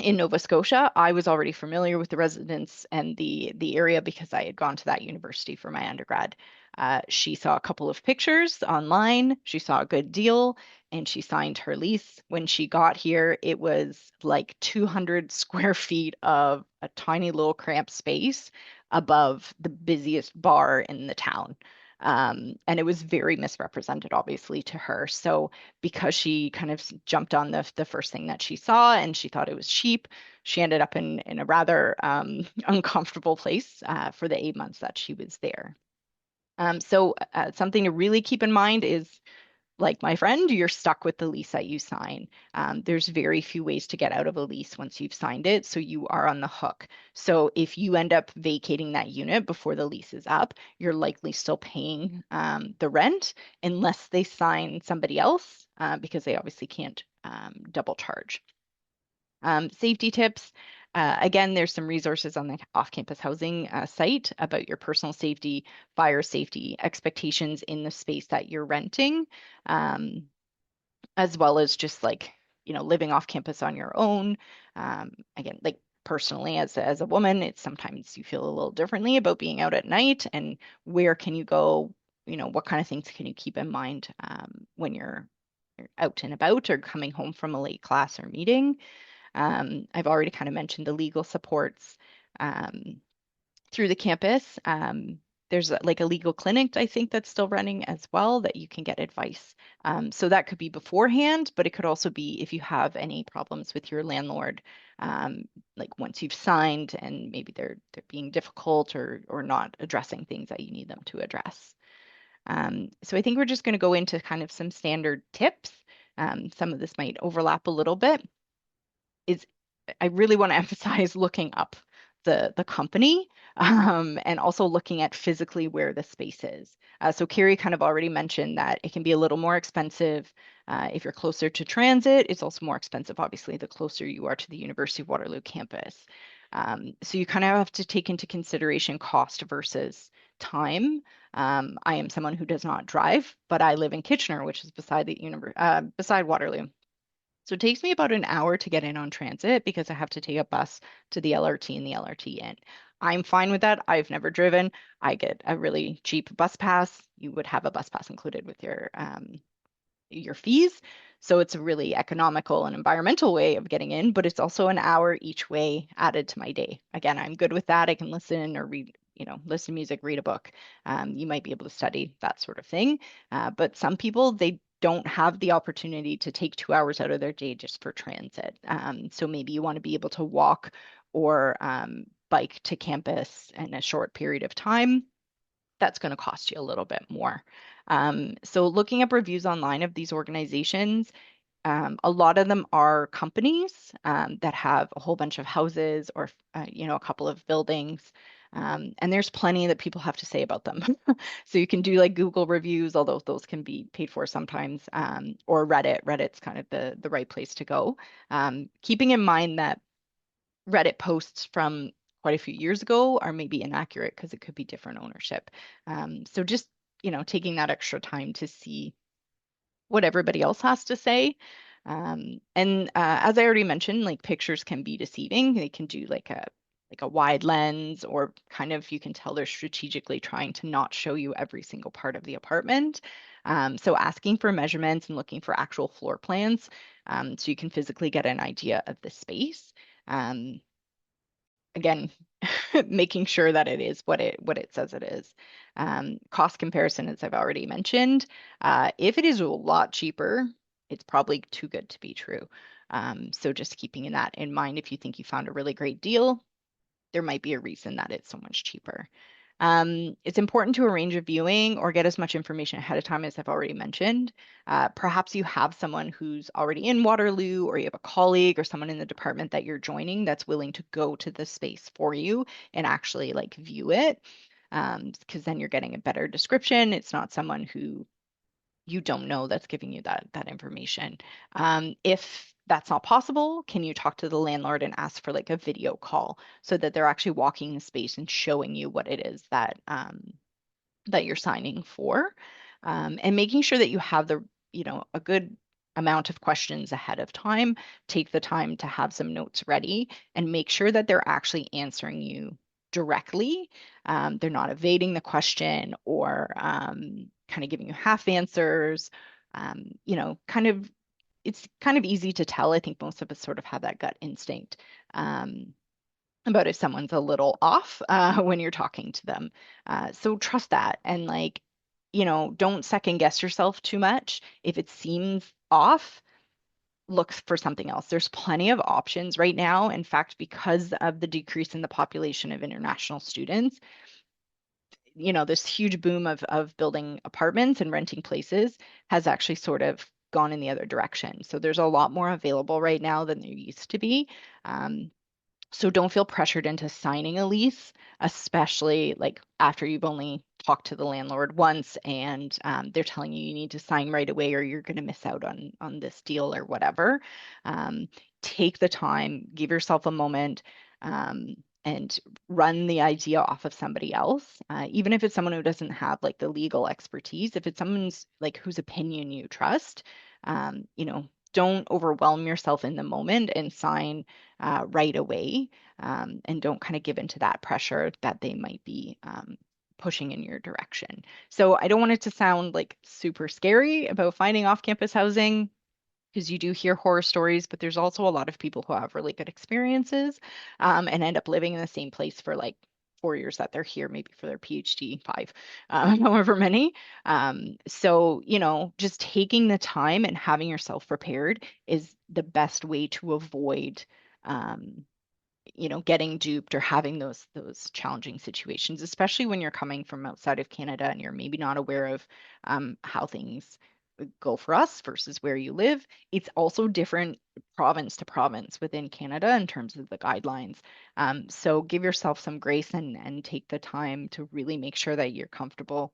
Speaker 4: In Nova Scotia. I was already familiar with the residents and the area because I had gone to that university for my undergrad. She saw a couple of pictures online. She saw a good deal and she signed her lease. When she got here, it was like 200 square feet of a tiny little cramped space above the busiest bar in the town. And it was very misrepresented, obviously, to her. So because she kind of jumped on the first thing that she saw and she thought it was cheap, she ended up in a rather uncomfortable place for the 8 months that she was there. So something to really keep in mind is, like my friend, you're stuck with the lease that you sign. There's very few ways to get out of a lease once you've signed it, so you are on the hook. So if you end up vacating that unit before the lease is up, you're likely still paying the rent unless they sign somebody else, because they obviously can't double charge. Safety tips. Again, there's some resources on the off-campus housing site about your personal safety, fire safety, expectations in the space that you're renting, um, as well as just like, living off campus on your own. Again, like personally, as a woman, it's sometimes you feel a little differently about being out at night and where can you go, what kind of things can you keep in mind when you're out and about or coming home from a late class or meeting. I've already kind of mentioned the legal supports um, through the campus. There's like a legal clinic, I think, that's still running as well that you can get advice. So that could be beforehand, but it could also be if you have any problems with your landlord, um, like once you've signed and maybe they're being difficult or not addressing things that you need them to address. So I think we're just going to go into kind of some standard tips. Some of this might overlap a little bit is I really want to emphasize looking up the company and also looking at physically where the space is. So Carrie kind of already mentioned that it can be a little more expensive if you're closer to transit. It's also more expensive, obviously, the closer you are to the University of Waterloo campus. So you kind of have to take into consideration cost versus time. I am someone who does not drive, but I live in Kitchener, which is beside Waterloo. So it takes me about an hour to get in on transit because I have to take a bus to the LRT and the LRT in. I'm fine with that. I've never driven. I get a really cheap bus pass. You would have a bus pass included with your fees. So it's a really economical and environmental way of getting in, but it's also an hour each way added to my day. Again, I'm good with that. I can listen or read, listen to music, read a book. You might be able to study, that sort of thing. But some people, they don't have the opportunity to take 2 hours out of their day just for transit. So maybe you want to be able to walk or bike to campus in a short period of time. That's going to cost you a little bit more. So looking up reviews online of these organizations, a lot of them are companies that have a whole bunch of houses or a couple of buildings. And there's plenty that people have to say about them. So you can do like Google reviews, although those can be paid for sometimes, or Reddit. Reddit's kind of the right place to go. Keeping in mind that Reddit posts from quite a few years ago are maybe inaccurate because it could be different ownership. So just, taking that extra time to see what everybody else has to say. And as I already mentioned, like pictures can be deceiving. They can do like a wide lens, or kind of you can tell they're strategically trying to not show you every single part of the apartment. So asking for measurements and looking for actual floor plans, so you can physically get an idea of the space. Um, Again, making sure that it is what it says it is. Cost comparison, as I've already mentioned, if it is a lot cheaper, it's probably too good to be true. So just keeping that in mind, if you think you found a really great deal, there might be a reason that it's so much cheaper. It's important to arrange a viewing or get as much information ahead of time as I've already mentioned. Perhaps you have someone who's already in Waterloo, or you have a colleague or someone in the department that you're joining that's willing to go to the space for you and actually like view it. Because then you're getting a better description. It's not someone who you don't know that's giving you that information. If that's not possible, can you talk to the landlord and ask for like a video call so that they're actually walking the space and showing you what it is that you're signing for, and making sure that you have a good amount of questions ahead of time. Take the time to have some notes ready and make sure that they're actually answering you directly. They're not evading the question or kind of giving you half answers. Kind of it's kind of easy to tell. I think most of us sort of have that gut instinct. About if someone's a little off when you're talking to them. So trust that and like don't second guess yourself too much. If it seems off, look for something else. There's plenty of options right now. In fact, because of the decrease in the population of international students, this huge boom of building apartments and renting places has actually sort of gone in the other direction. So there's a lot more available right now than there used to be. Um, so don't feel pressured into signing a lease, especially like after you've only talked to the landlord once and they're telling you need to sign right away or you're going to miss out on this deal or whatever. Um, Take the time, give yourself a moment, and run the idea off of somebody else, even if it's someone who doesn't have like the legal expertise. If it's someone's like whose opinion you trust, don't overwhelm yourself in the moment and sign right away, and don't kind of give into that pressure that they might be pushing in your direction. So I don't want it to sound like super scary about finding off-campus housing because you do hear horror stories, but there's also a lot of people who have really good experiences and end up living in the same place for like 4 years that they're here, maybe for their PhD, five, however many. So, just taking the time and having yourself prepared is the best way to avoid um, getting duped or having those challenging situations, especially when you're coming from outside of Canada and you're maybe not aware of how things go for us versus where you live. It's also different province to province within Canada in terms of the guidelines. So give yourself some grace and take the time to really make sure that you're comfortable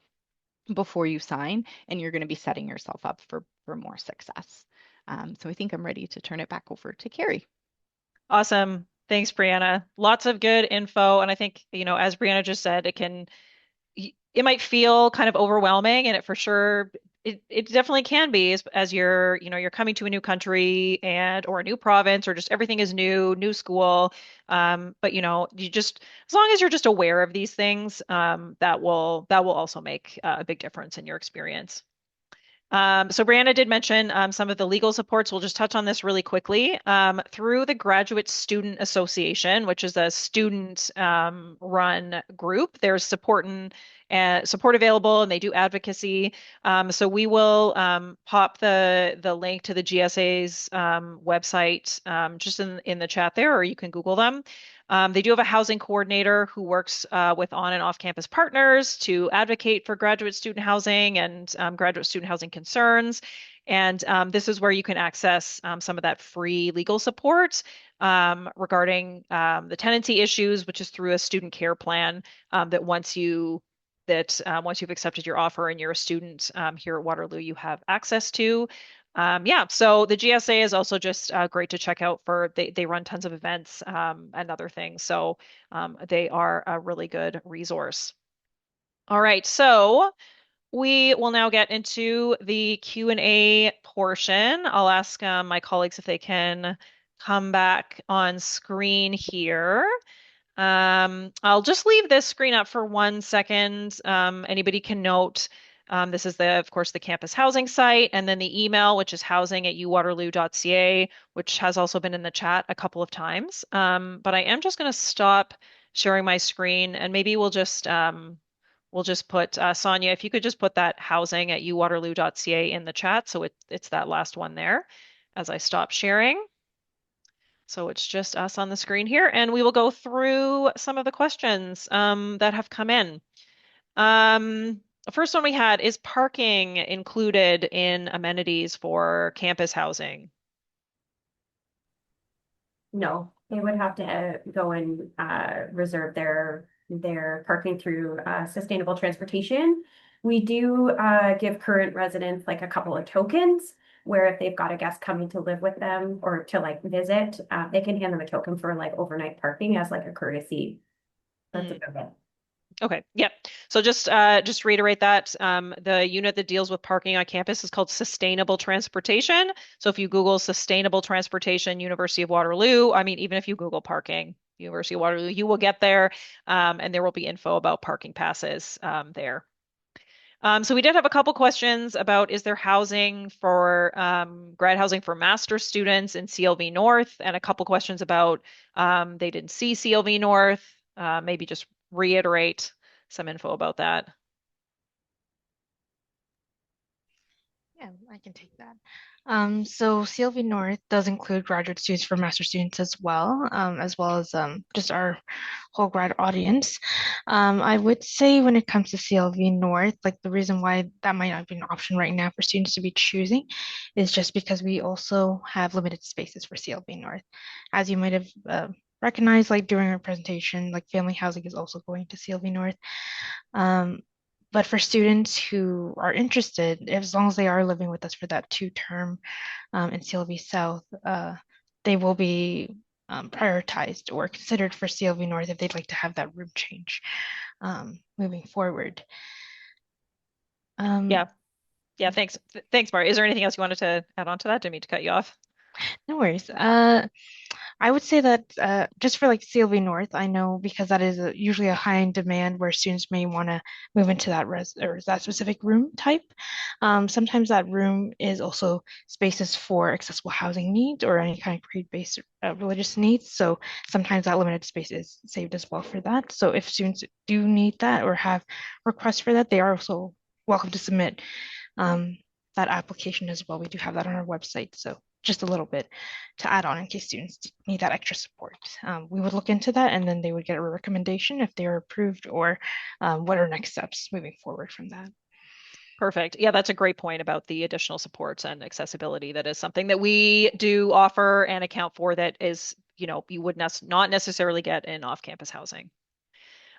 Speaker 4: before you sign, and you're going to be setting yourself up for more success. So I think I'm ready to turn it back over to Carrie.
Speaker 1: Awesome. Thanks, Brianna. Lots of good info. And I think, as Brianna just said, it might feel kind of overwhelming, and it for sure, it definitely can be as you're coming to a new country or a new province, or just everything is new school. But you just, as long as you're just aware of these things, that will also make a big difference in your experience. So Brianna did mention some of the legal supports. We'll just touch on this really quickly. Through the Graduate Student Association, which is a student run group, there's support available, and they do advocacy. So we will pop the link to the GSA's website just in the chat there, or you can Google them. They do have a housing coordinator who works with on and off campus partners to advocate for graduate student housing and graduate student housing concerns. And this is where you can access some of that free legal support regarding the tenancy issues, which is through a student care plan that once you've accepted your offer and you're a student here at Waterloo, you have access to. Yeah, so the GSA is also just great to check out for they run tons of events and other things. So they are a really good resource. All right, so we will now get into the Q&A portion. I'll ask my colleagues if they can come back on screen here. I'll just leave this screen up for 1 second. Anybody can note this is of course, the campus housing site, and then the email, which is housing@uwaterloo.ca, which has also been in the chat a couple of times. But I am just going to stop sharing my screen, and maybe we'll just put Sonia, if you could just put that housing@uwaterloo.ca in the chat, so it's that last one there as I stop sharing. So it's just us on the screen here, and we will go through some of the questions that have come in. The first one we had is parking included in amenities for campus housing?
Speaker 2: No, they would have to go and reserve their parking through sustainable transportation. We do give current residents like a couple of tokens where if they've got a guest coming to live with them or to like visit, they can hand them a token for like overnight parking as like a courtesy. That's
Speaker 1: Mm.
Speaker 2: about it.
Speaker 1: Okay, yep. So just reiterate that the unit that deals with parking on campus is called Sustainable Transportation. So if you Google Sustainable Transportation, University of Waterloo, I mean, even if you Google parking, University of Waterloo, you will get there, and there will be info about parking passes there. So we did have a couple questions about, is there housing for grad housing for master students in CLV North, and a couple questions about they didn't see CLV North. Maybe just reiterate some info about that.
Speaker 3: Yeah, I can take that. So CLV North does include graduate students for master students as well as just our whole grad audience. I would say when it comes to CLV North, like the reason why that might not be an option right now for students to be choosing is just because we also have limited spaces for CLV North. As you might have recognized, like during our presentation, like family housing is also going to CLV North. Um, but for students who are interested, as long as they are living with us for that two-term in CLV South, they will be prioritized or considered for CLV North if they'd like to have that room change moving forward. Um,
Speaker 1: Yeah. Yeah, thanks. Thanks, Bart. Is there anything else you wanted to add on to that? Didn't mean to cut you off.
Speaker 3: no worries. I would say that just for like CLV North, I know because that is usually a high in demand where students may want to move into that res or that specific room type. Sometimes that room is also spaces for accessible housing needs or any kind of creed-based religious needs. So sometimes that limited space is saved as well for that. So if students do need that or have requests for that, they are also welcome to submit um, that application as well. We do have that on our website. So just a little bit to add on in case students need that extra support. We would look into that and then they would get a recommendation if they are approved or what are next steps moving forward from that.
Speaker 1: Perfect. Yeah, that's a great point about the additional supports and accessibility. That is something that we do offer and account for that is, you would not necessarily get in off-campus housing.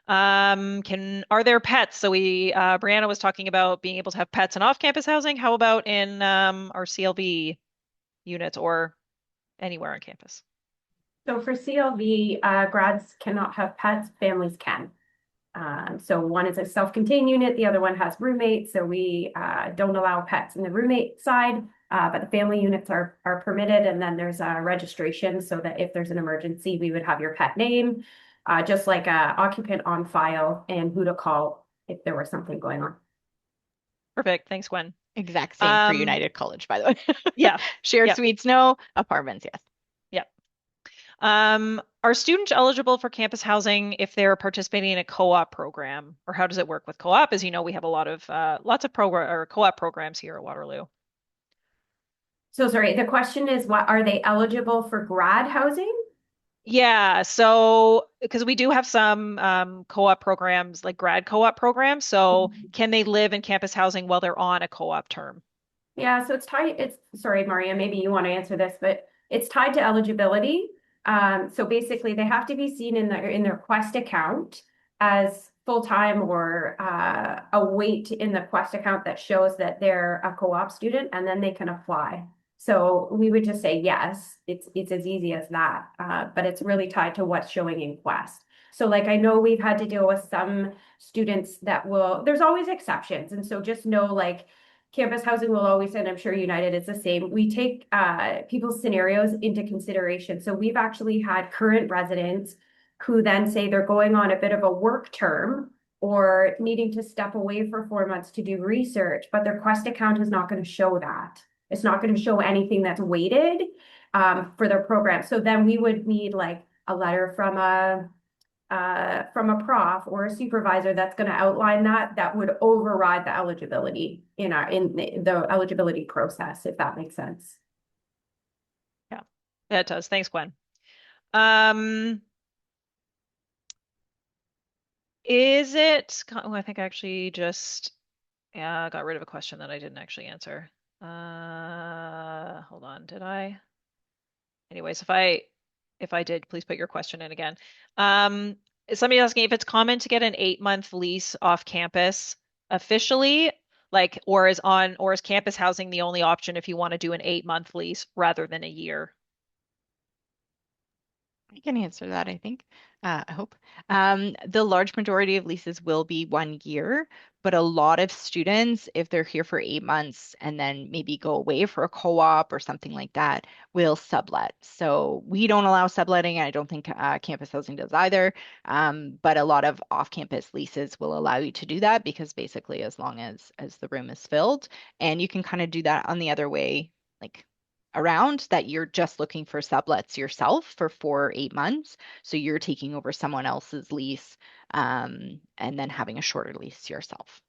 Speaker 1: Are there pets? So Brianna was talking about being able to have pets in off-campus housing. How about in our CLV units or anywhere on campus?
Speaker 2: So for CLV, grads cannot have pets, families can. So one is a self-contained unit, the other one has roommates. So we don't allow pets in the roommate side, but the family units are permitted. And then there's a registration so that if there's an emergency, we would have your pet name, just like a occupant on file and who to call if there was something going on.
Speaker 1: Perfect. Thanks, Gwen.
Speaker 4: Exact same for
Speaker 1: Um,
Speaker 4: United College, by the way.
Speaker 1: yeah,
Speaker 4: Shared
Speaker 1: yeah,
Speaker 4: suites, no. Apartments, yes.
Speaker 1: yeah. Are students eligible for campus housing if they're participating in a co-op program, or how does it work with co-op? As you know, we have a lots of program or co-op programs here at Waterloo.
Speaker 2: So sorry, the question is, what are they eligible for grad housing?
Speaker 1: Yeah, so because we do have some co-op programs, like grad co-op programs, so can they live in campus housing while they're on a co-op term?
Speaker 2: Yeah, so sorry, Maria, maybe you want to answer this, but it's tied to eligibility. So basically they have to be seen in their Quest account as full-time or a weight in the Quest account that shows that they're a co-op student, and then they can apply. So we would just say yes, it's as easy as that. But it's really tied to what's showing in Quest. So like I know we've had to deal with some students there's always exceptions. And so just know like campus housing will always, and I'm sure United is the same. We take people's scenarios into consideration. So we've actually had current residents who then say they're going on a bit of a work term or needing to step away for 4 months to do research, but their Quest account is not going to show that. It's not going to show anything that's weighted for their program. So then we would need like a letter from a prof or a supervisor that's going to outline that would override the eligibility in the eligibility process, if that makes sense.
Speaker 1: Yeah, that does. Thanks, Gwen. Um, I think I actually just got rid of a question that I didn't actually answer. Hold on, did I? Anyways, if I did, please put your question in again. Is somebody asking if it's common to get an 8-month lease off campus officially, or is campus housing the only option if you want to do an 8-month lease rather than a year?
Speaker 4: I can answer that, I think. I hope. The large majority of leases will be 1 year, but a lot of students, if they're here for 8 months and then maybe go away for a co-op or something like that, will sublet. So we don't allow subletting. I don't think campus housing does either. But a lot of off-campus leases will allow you to do that because basically as long as the room is filled, and you can kind of do that on the other way, like around that you're just looking for sublets yourself for 4 or 8 months. So you're taking over someone else's lease and then having a shorter lease yourself.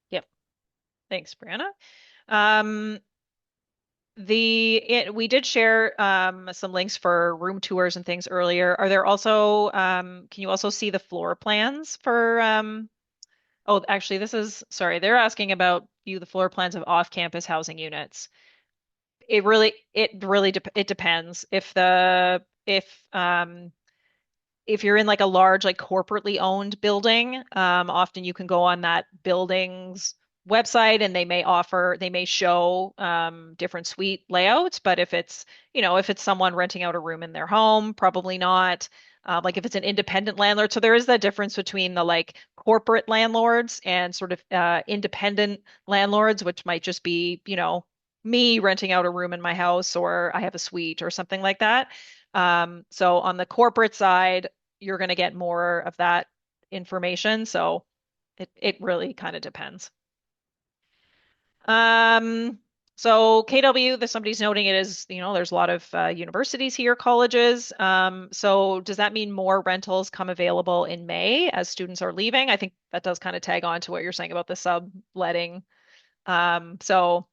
Speaker 1: Yep. Thanks, Brianna. Um, we did share some links for room tours and things earlier. Are there also can you also see the floor plans for oh, actually this is sorry, they're asking about the floor plans of off-campus housing units. It depends. If you're in like a large, like corporately owned building, often you can go on that building's website and they may show different suite layouts. But if it's someone renting out a room in their home, probably not. Like if it's an independent landlord, so there is that difference between the like corporate landlords and sort of independent landlords, which might just be, me renting out a room in my house or I have a suite or something like that. So on the corporate side, you're going to get more of that information. So it really kind of depends. Um, so KW, somebody's noting it is, there's a lot of universities here, colleges. So does that mean more rentals come available in May as students are leaving? I think that does kind of tag on to what you're saying about the subletting. So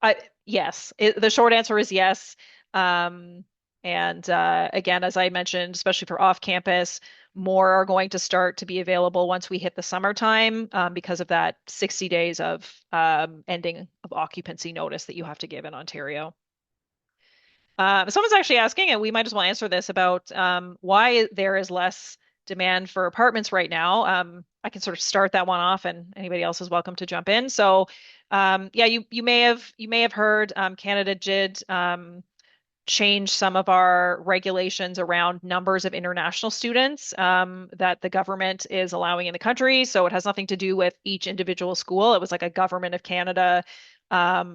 Speaker 1: I yes, the short answer is yes. Um, and again, as I mentioned, especially for off campus, more are going to start to be available once we hit the summertime because of that 60 days of ending of occupancy notice that you have to give in Ontario. Someone's actually asking, and we might as well answer this about why there is less demand for apartments right now. I can sort of start that one off, and anybody else is welcome to jump in. So, yeah, you may have heard Canada did change some of our regulations around numbers of international students that the government is allowing in the country. So it has nothing to do with each individual school. It was like a government of Canada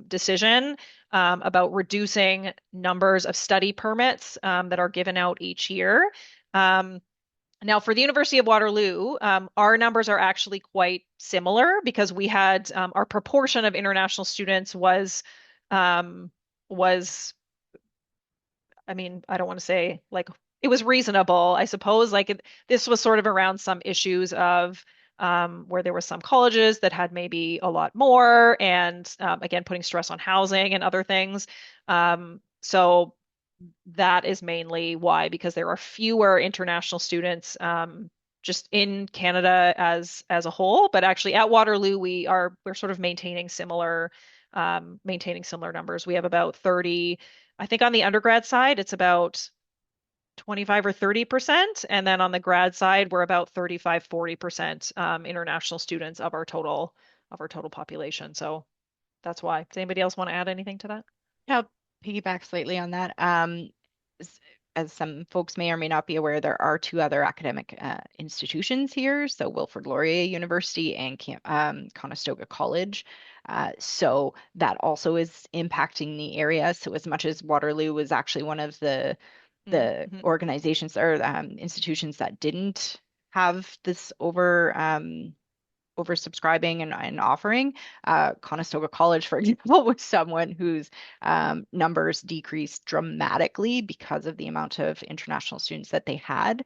Speaker 1: decision about reducing numbers of study permits that are given out each year. Um, Now, for the University of Waterloo, our numbers are actually quite similar because we had our proportion of international students um, was I mean, I don't want to say like it was reasonable, I suppose. This was sort of around some issues of where there were some colleges that had maybe a lot more, and again, putting stress on housing and other things. So that is mainly why, because there are fewer international students just in Canada as a whole. But actually, at Waterloo, we're sort of maintaining similar numbers. We have about 30. I think on the undergrad side, it's about 25 or 30%. And then on the grad side, we're about 35, 40% international students of our total population. So that's why. Does anybody else want to add anything to that?
Speaker 4: I'll piggyback slightly on that. s- as some folks may or may not be aware, there are two other academic institutions here, so Wilfrid Laurier University and Conestoga College. So that also is impacting the area. So as much as Waterloo was actually one of the
Speaker 1: Mm-hmm.
Speaker 4: organizations or institutions that didn't have this oversubscribing and offering. Conestoga College, for example, was someone whose numbers decreased dramatically because of the amount of international students that they had.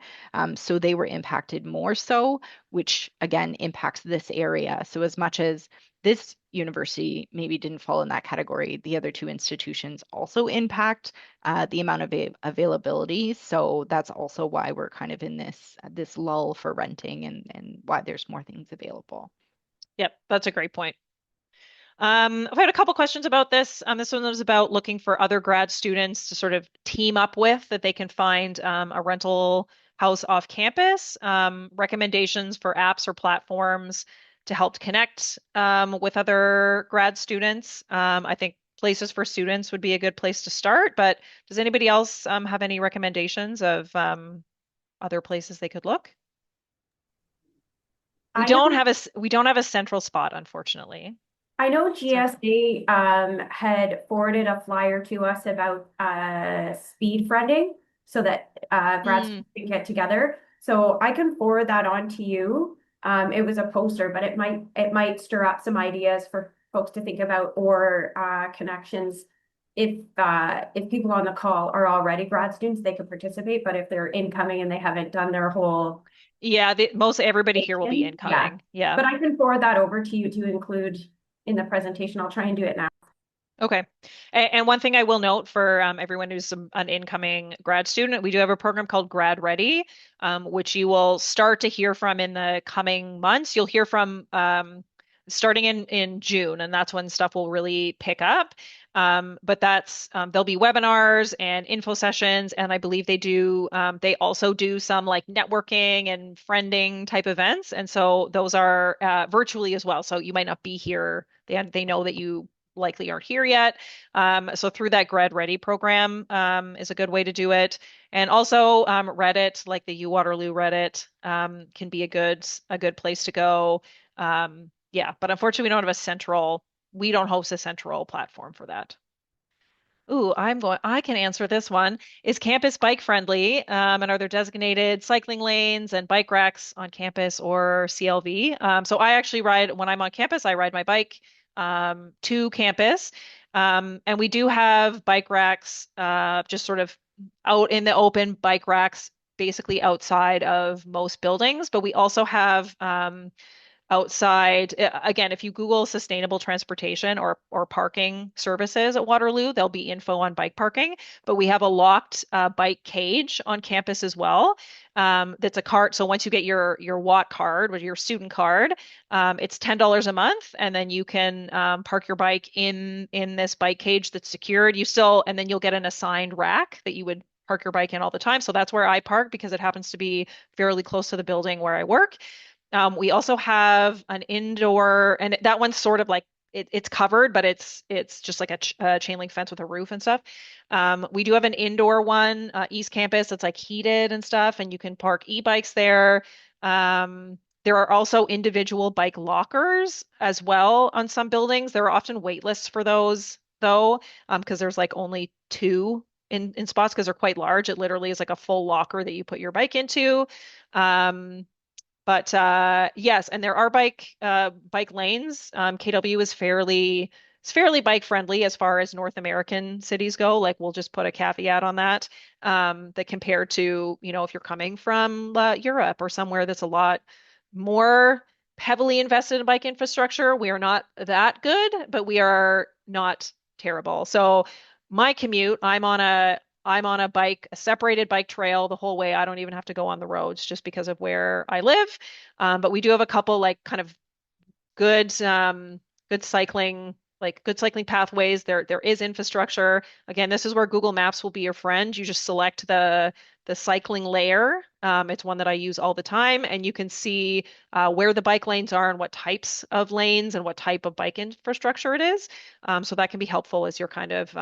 Speaker 4: So they were impacted more so, which again impacts this area. So as much as this university maybe didn't fall in that category, the other two institutions also impact the amount of availability. So that's also why we're kind of in this lull for renting and why there's more things available.
Speaker 1: Yep, that's a great point. I've had a couple questions about this. This one was about looking for other grad students to sort of team up with that they can find a rental house off campus. Recommendations for apps or platforms to help connect with other grad students. I think Places for Students would be a good place to start, but does anybody else have any recommendations of other places they could look? We
Speaker 2: I
Speaker 1: don't
Speaker 2: know
Speaker 1: have we don't have a central spot, unfortunately.
Speaker 2: I know
Speaker 1: Sorry.
Speaker 2: GSA had forwarded a flyer to us about speed friending so that grads
Speaker 1: Mm,
Speaker 2: can get together. So I can forward that on to you. It was a poster, but it might stir up some ideas for folks to think about or connections. If people on the call are already grad students, they could participate. But if they're incoming and they haven't done their whole
Speaker 1: yeah, most everybody here will be
Speaker 2: yeah.
Speaker 1: incoming. Yeah.
Speaker 2: But I can forward that over to you to include in the presentation. I'll try and do it now.
Speaker 1: Okay. And one thing I will note for everyone who's an incoming grad student, we do have a program called Grad Ready, which you will start to hear from in the coming months. You'll hear from starting in June, and that's when stuff will really pick up. But that's there'll be webinars and info sessions, and I believe they also do some like networking and friending type events, and so those are virtually as well. So you might not be here. They know that you likely aren't here yet. So through that Grad Ready program is a good way to do it. And also Reddit, like the UWaterloo Reddit, can be a good place to go. Yeah, but unfortunately we don't host a central platform for that. Ooh, I can answer this one. Is campus bike friendly? And are there designated cycling lanes and bike racks on campus or CLV? So I actually when I'm on campus, I ride my bike to campus. And we do have bike racks, just sort of out in the open bike racks, basically outside of most buildings. But we also have outside. Again, if you Google sustainable transportation or parking services at Waterloo, there'll be info on bike parking. But we have a locked bike cage on campus as well. That's a cart. So once you get your Watt card with your student card, it's $10 a month, and then you can park your bike in this bike cage that's secured. And then you'll get an assigned rack that you would park your bike in all the time. So that's where I park because it happens to be fairly close to the building where I work. We also have an indoor, and that one's sort of like it's covered, but it's just like a chain link fence with a roof and stuff. We do have an indoor one, East Campus, that's like heated and stuff, and you can park e-bikes there. There are also individual bike lockers as well on some buildings. There are often wait lists for those though, because there's like only two in spots because they're quite large. It literally is like a full locker that you put your bike into. But yes, and there are bike lanes. KW is fairly bike friendly as far as North American cities go. Like we'll just put a caveat on that. That compared to, if you're coming from Europe or somewhere that's a lot more heavily invested in bike infrastructure, we are not that good, but we are not terrible. So my commute, I'm on a bike, a separated bike trail the whole way. I don't even have to go on the roads just because of where I live. But we do have a couple like kind of good good cycling good cycling pathways. There is infrastructure. Again, this is where Google Maps will be your friend. You just select the cycling layer. It's one that I use all the time, and you can see where the bike lanes are and what types of lanes and what type of bike infrastructure it is. So that can be helpful as you're kind of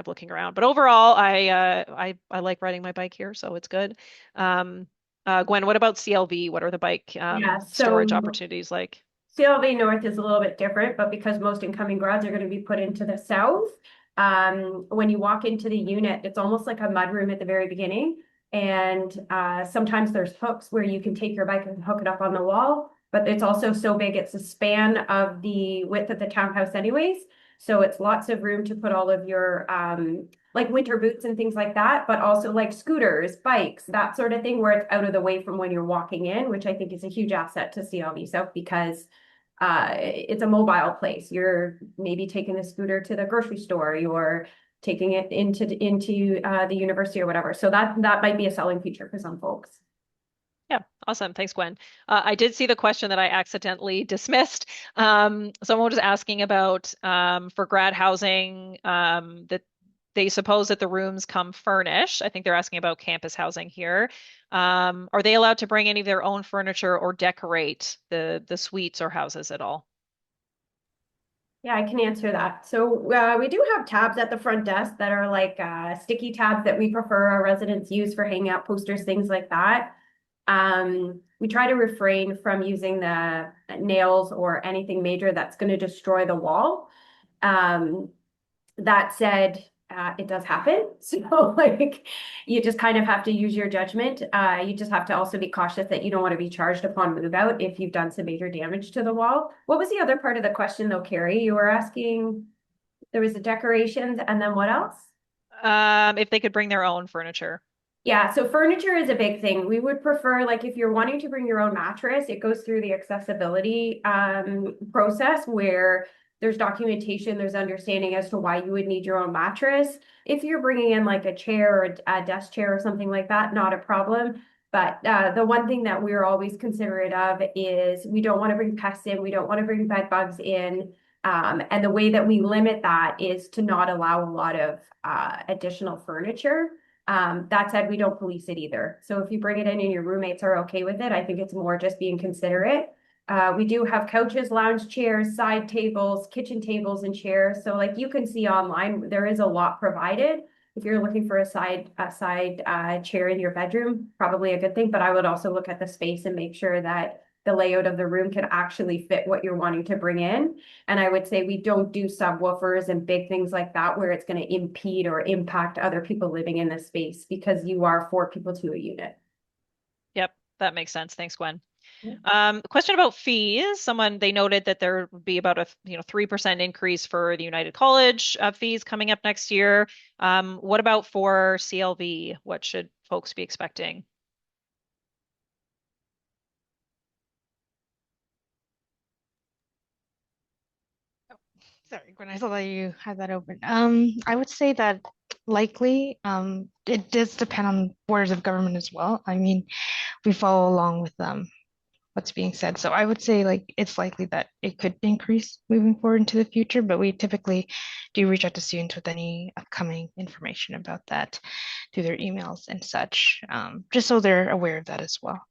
Speaker 1: looking around. But overall, I like riding my bike here, so it's good. Gwen, what about CLV? What are the bike
Speaker 2: Yeah,
Speaker 1: storage
Speaker 2: so
Speaker 1: opportunities like?
Speaker 2: CLV North is a little bit different, but because most incoming grads are going to be put into the south, when you walk into the unit, it's almost like a mudroom at the very beginning. And sometimes there's hooks where you can take your bike and hook it up on the wall, but it's also so big, it's the span of the width of the townhouse anyways. So it's lots of room to put all of your like winter boots and things like that, but also like scooters, bikes, that sort of thing, where it's out of the way from when you're walking in, which I think is a huge asset to CLV South because it's a mobile place. You're maybe taking the scooter to the grocery store. You're taking it into the university or whatever. So that might be a selling feature for some folks.
Speaker 1: Yeah, awesome. Thanks, Gwen. I did see the question that I accidentally dismissed. Someone was asking about for grad housing that they suppose that the rooms come furnished. I think they're asking about campus housing here. Are they allowed to bring any of their own furniture or decorate the suites or houses at all?
Speaker 2: Yeah, I can answer that. So we do have tabs at the front desk that are like sticky tabs that we prefer our residents use for hanging out posters, things like that. We try to refrain from using the nails or anything major that's going to destroy the wall. Um, that said, it does happen. So like you just kind of have to use your judgment. You just have to also be cautious that you don't want to be charged upon move out if you've done some major damage to the wall. What was the other part of the question though, Carrie? You were asking, there was the decorations and then what else?
Speaker 1: If they could bring their own furniture.
Speaker 2: Yeah, so furniture is a big thing. We would prefer, like, if you're wanting to bring your own mattress, it goes through the accessibility process where There's documentation, there's understanding as to why you would need your own mattress. If you're bringing in like a chair or a desk chair or something like that, not a problem. But the one thing that we're always considerate of is we don't want to bring pests in, we don't want to bring bed bugs in. And the way that we limit that is to not allow a lot of additional furniture. That said, we don't police it either. So if you bring it in and your roommates are okay with it, I think it's more just being considerate. We do have couches, lounge chairs, side tables, kitchen tables, and chairs. So like you can see online, there is a lot provided. If you're looking for a side chair in your bedroom, probably a good thing. But I would also look at the space and make sure that the layout of the room can actually fit what you're wanting to bring in. And I would say we don't do subwoofers and big things like that where it's going to impede or impact other people living in the space because you are 4 people to a unit.
Speaker 1: Yep, that makes sense. Thanks, Gwen. Question about fees. They noted that there would be about a 3% increase for the United College fees coming up next year. What about for CLV? What should folks be expecting?
Speaker 3: Sorry, Gwen, I saw that you had that open. I would say that likely, it does depend on borders of government as well. I mean, we follow along with what's being said. So I would say like it's likely that it could increase moving forward into the future, but we typically do reach out to students with any upcoming information about that through their emails and such, just so they're aware of that as well.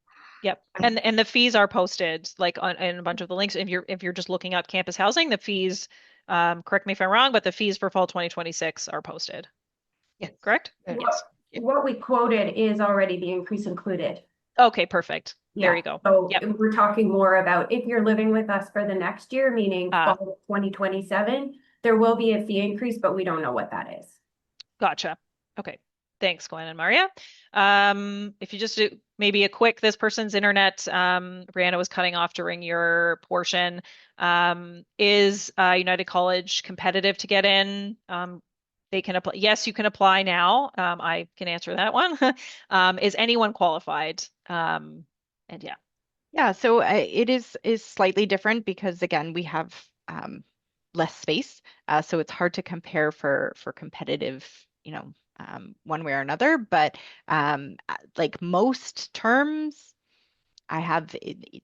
Speaker 1: Yep. And the fees are posted like in a bunch of the links. If you're just looking up campus housing, the fees, correct me if I'm wrong, but the fees for fall 2026 are posted.
Speaker 3: Yes.
Speaker 1: Correct?
Speaker 3: Good.
Speaker 1: Yes.
Speaker 2: What we quoted is already the increase included.
Speaker 1: Okay, perfect. There
Speaker 2: Yeah,
Speaker 1: you go.
Speaker 2: so
Speaker 1: Yep.
Speaker 2: we're talking more about if you're living with us for the next year, meaning
Speaker 1: Uh,
Speaker 2: fall 2027, there will be a fee increase, but we don't know what that is.
Speaker 1: Gotcha. Okay. Thanks, Gwen and Maria. If you just do maybe a quick, this person's internet, Brianna was cutting off during your portion. Is United College competitive to get in? They can apply. Yes, you can apply now. I can answer that one. Is anyone qualified? And yeah.
Speaker 4: Yeah, so it is slightly different because again we have less space, so it's hard to compare for competitive, one way or another. But like most terms, I have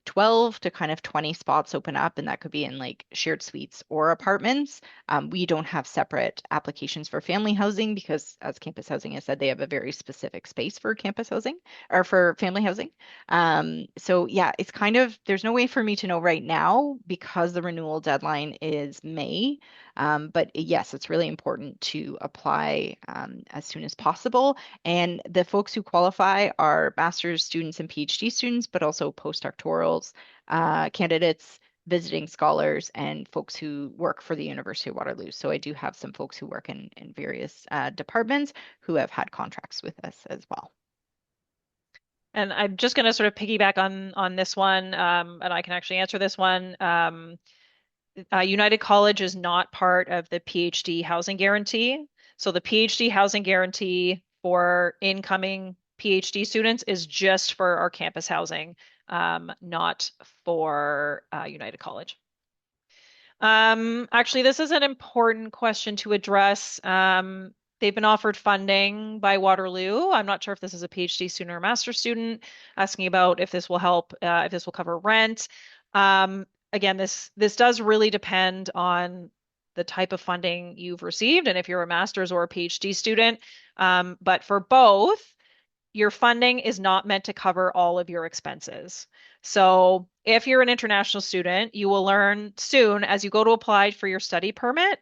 Speaker 4: 12 to kind of 20 spots open up, and that could be in like shared suites or apartments. We don't have separate applications for family housing because, as campus housing has said, they have a very specific space for campus housing or for family housing. So yeah, it's kind of, there's no way for me to know right now because the renewal deadline is May. But yes, it's really important to apply as soon as possible. And the folks who qualify are master's students and PhD students, but also postdoctorals, candidates, visiting scholars, and folks who work for the University of Waterloo. So I do have some folks who work in various departments who have had contracts with us as well.
Speaker 1: And I'm just going to sort of piggyback on this one, and I can actually answer this one. United College is not part of the PhD housing guarantee. So the PhD housing guarantee for incoming PhD students is just for our campus housing, not for United College. Actually, this is an important question to address. They've been offered funding by Waterloo. I'm not sure if this is a PhD student or a master student, asking about if this will help, if this will cover rent. Again, this does really depend on the type of funding you've received and if you're a master's or a PhD student. But for both, your funding is not meant to cover all of your expenses. So if you're an international student, you will learn soon as you go to apply for your study permit,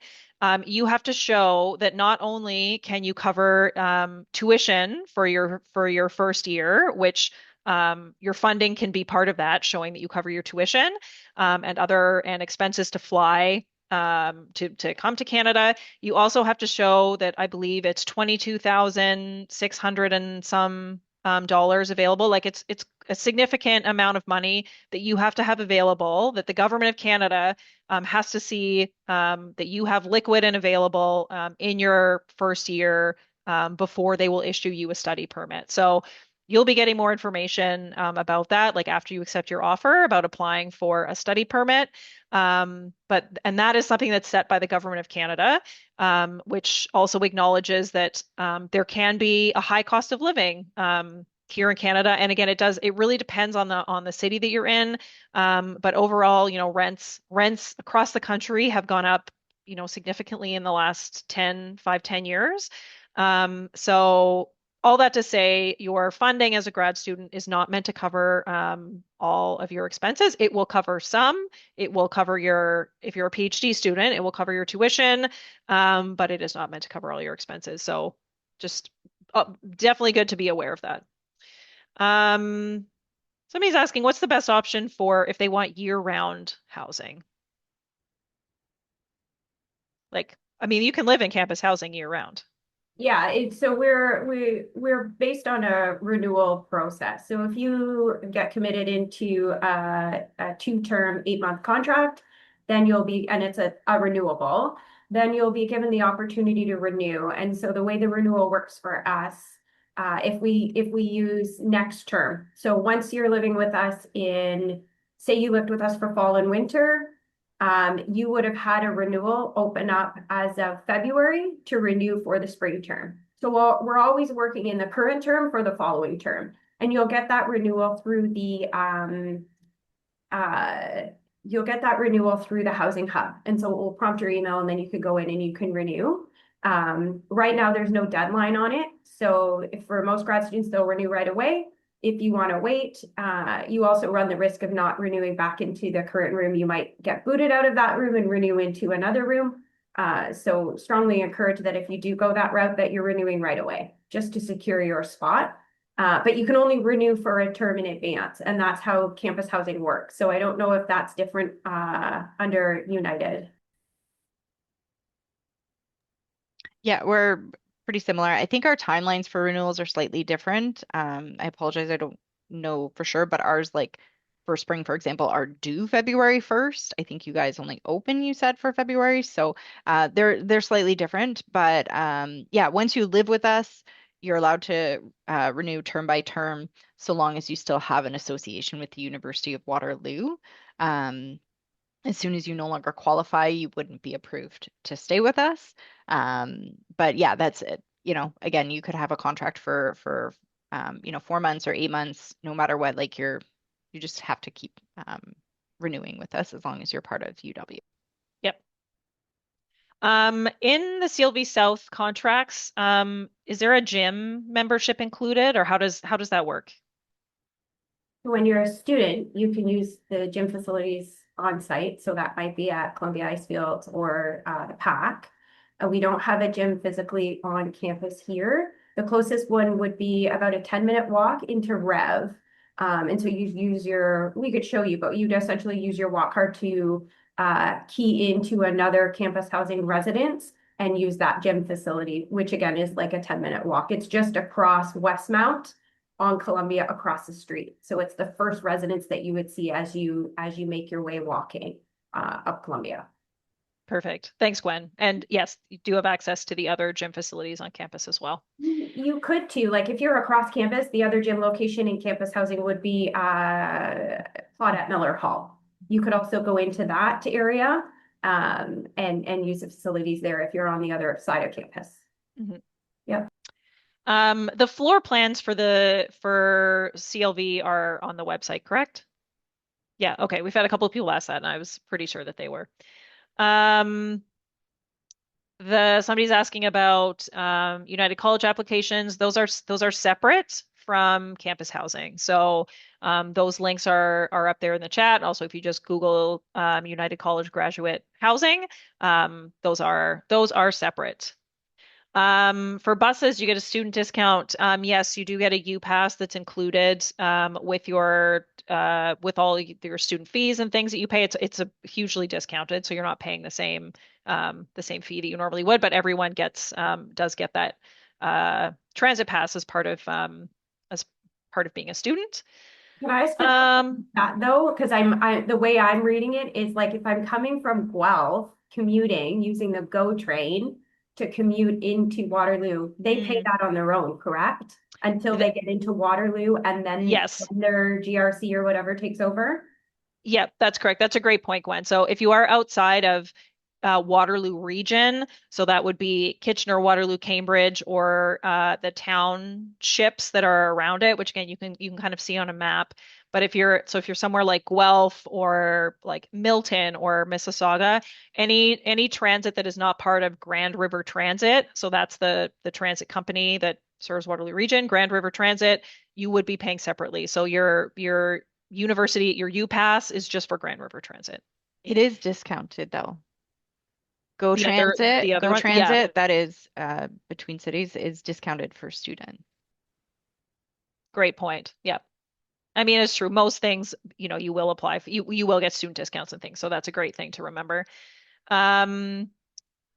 Speaker 1: you have to show that not only can you cover tuition for your first year, which your funding can be part of that, showing that you cover your tuition and expenses to fly to come to Canada. You also have to show that I believe it's 22,600 and some dollars available. Like it's a significant amount of money that you have to have available that the government of Canada has to see that you have liquid and available in your first year before they will issue you a study permit. So you'll be getting more information about that, like after you accept your offer, about applying for a study permit. And that is something that's set by the government of Canada, which also acknowledges that there can be a high cost of living here in Canada. And again, it really depends on the city that you're in. But overall, rents across the country have gone up, significantly in the last 10 years. So all that to say, your funding as a grad student is not meant to cover all of your expenses. It will cover some. It will cover if you're a PhD student, it will cover your tuition, but it is not meant to cover all your expenses. So just definitely good to be aware of that. Um, Somebody's asking, what's the best option for if they want year-round housing? Like, I mean, you can live in campus housing year-round.
Speaker 2: Yeah, so we're based on a renewal process. So if you get committed into a 2-term, 8-month contract, then and it's a renewable, then you'll be given the opportunity to renew. And so the way the renewal works for us, if we use next term, so once you're living with us say you lived with us for fall and winter, you would have had a renewal open up as of February to renew for the spring term. So we're always working in the current term for the following term, and you'll get that renewal through the housing hub. And so it will prompt your email, and then you could go in and you can renew. Right now, there's no deadline on it. So for most grad students, they'll renew right away. If you want to wait, you also run the risk of not renewing back into the current room. You might get booted out of that room and renew into another room. So strongly encourage that if you do go that route, that you're renewing right away, just to secure your spot. But you can only renew for a term in advance, and that's how campus housing works. So I don't know if that's different under United.
Speaker 4: Yeah, we're pretty similar. I think our timelines for renewals are slightly different. I apologize, I don't know for sure, but ours, like for spring, for example, are due February 1st. I think you guys only open, you said, for February. So they're slightly different. But yeah, once you live with us, you're allowed to renew term by term, so long as you still have an association with the University of Waterloo. Um, as soon as you no longer qualify, you wouldn't be approved to stay with us. But yeah, that's it. Again, you could have a contract for 4 months or 8 months, no matter what. Like you just have to keep renewing with us as long as you're part of UW.
Speaker 1: Yep. In the CLV South contracts, is there a gym membership included, or how does that work?
Speaker 2: When you're a student, you can use the gym facilities on site. So that might be at Columbia Icefields or the PAC. We don't have a gym physically on campus here. The closest one would be about a 10-minute walk into Rev. And so we could show you, but you'd essentially use your walk card to key into another campus housing residence and use that gym facility, which again is like a 10-minute walk. It's just across Westmount on Columbia across the street. So it's the first residence that you would see as you make your way walking up Columbia.
Speaker 1: Perfect. Thanks, Gwen. And yes, you do have access to the other gym facilities on campus as well.
Speaker 2: You could too. Like if you're across campus, the other gym location in campus housing would be Claudette Miller Hall. You could also go into that area and use the facilities there if you're on the other side of campus.
Speaker 1: Mhm.
Speaker 2: Yep.
Speaker 1: The floor plans for CLV are on the website, correct? Yeah, okay. We've had a couple of people ask that, and I was pretty sure that they were. Um, Somebody's asking about United College applications. Those are separate from campus housing. So those links are up there in the chat. Also, if you just Google United College graduate housing, those are separate. For buses, you get a student discount. Yes, you do get a U pass that's included with all your student fees and things that you pay. It's a hugely discounted, so you're not paying the same fee that you normally would, but everyone does get that transit pass as part of being a student.
Speaker 2: Can I ask that though? Because the way I'm reading it is like if I'm coming from Guelph commuting using the GO train, to commute into Waterloo, they pay
Speaker 1: Mm.
Speaker 2: that on their own, correct? Until
Speaker 1: Th-
Speaker 2: they get into Waterloo and then
Speaker 1: yes.
Speaker 2: their GRC or whatever takes over?
Speaker 1: Yep, that's correct. That's a great point, Gwen. So if you are outside of Waterloo region, so that would be Kitchener, Waterloo, Cambridge, or the townships that are around it, which again you can kind of see on a map. But if you're somewhere like Guelph or like Milton or Mississauga, any transit that is not part of Grand River Transit, so that's the transit company that serves Waterloo region, Grand River Transit, you would be paying separately. So your university, your UPass is just for Grand River Transit.
Speaker 4: It is discounted though. Go Transit,
Speaker 1: The other
Speaker 4: Go
Speaker 1: one, yeah,
Speaker 4: Transit, that is between cities, is discounted for student.
Speaker 1: great point. Yeah. I mean, it's true. Most things, you will apply for, you will get student discounts and things. So that's a great thing to remember. Um,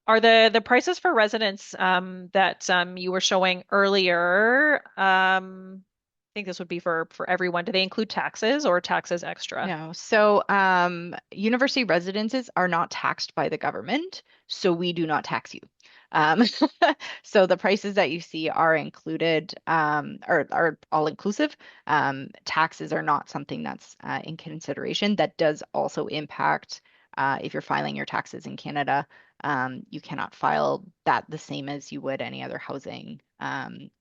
Speaker 1: are the prices for residents that you were showing earlier, I think this would be for everyone. Do they include taxes or taxes extra?
Speaker 4: No. So, university residences are not taxed by the government, so we do not tax you. Um, so the prices that you see are included, are all inclusive. Taxes are not something that's in consideration. That does also impact if you're filing your taxes in Canada. You cannot file that the same as you would any other housing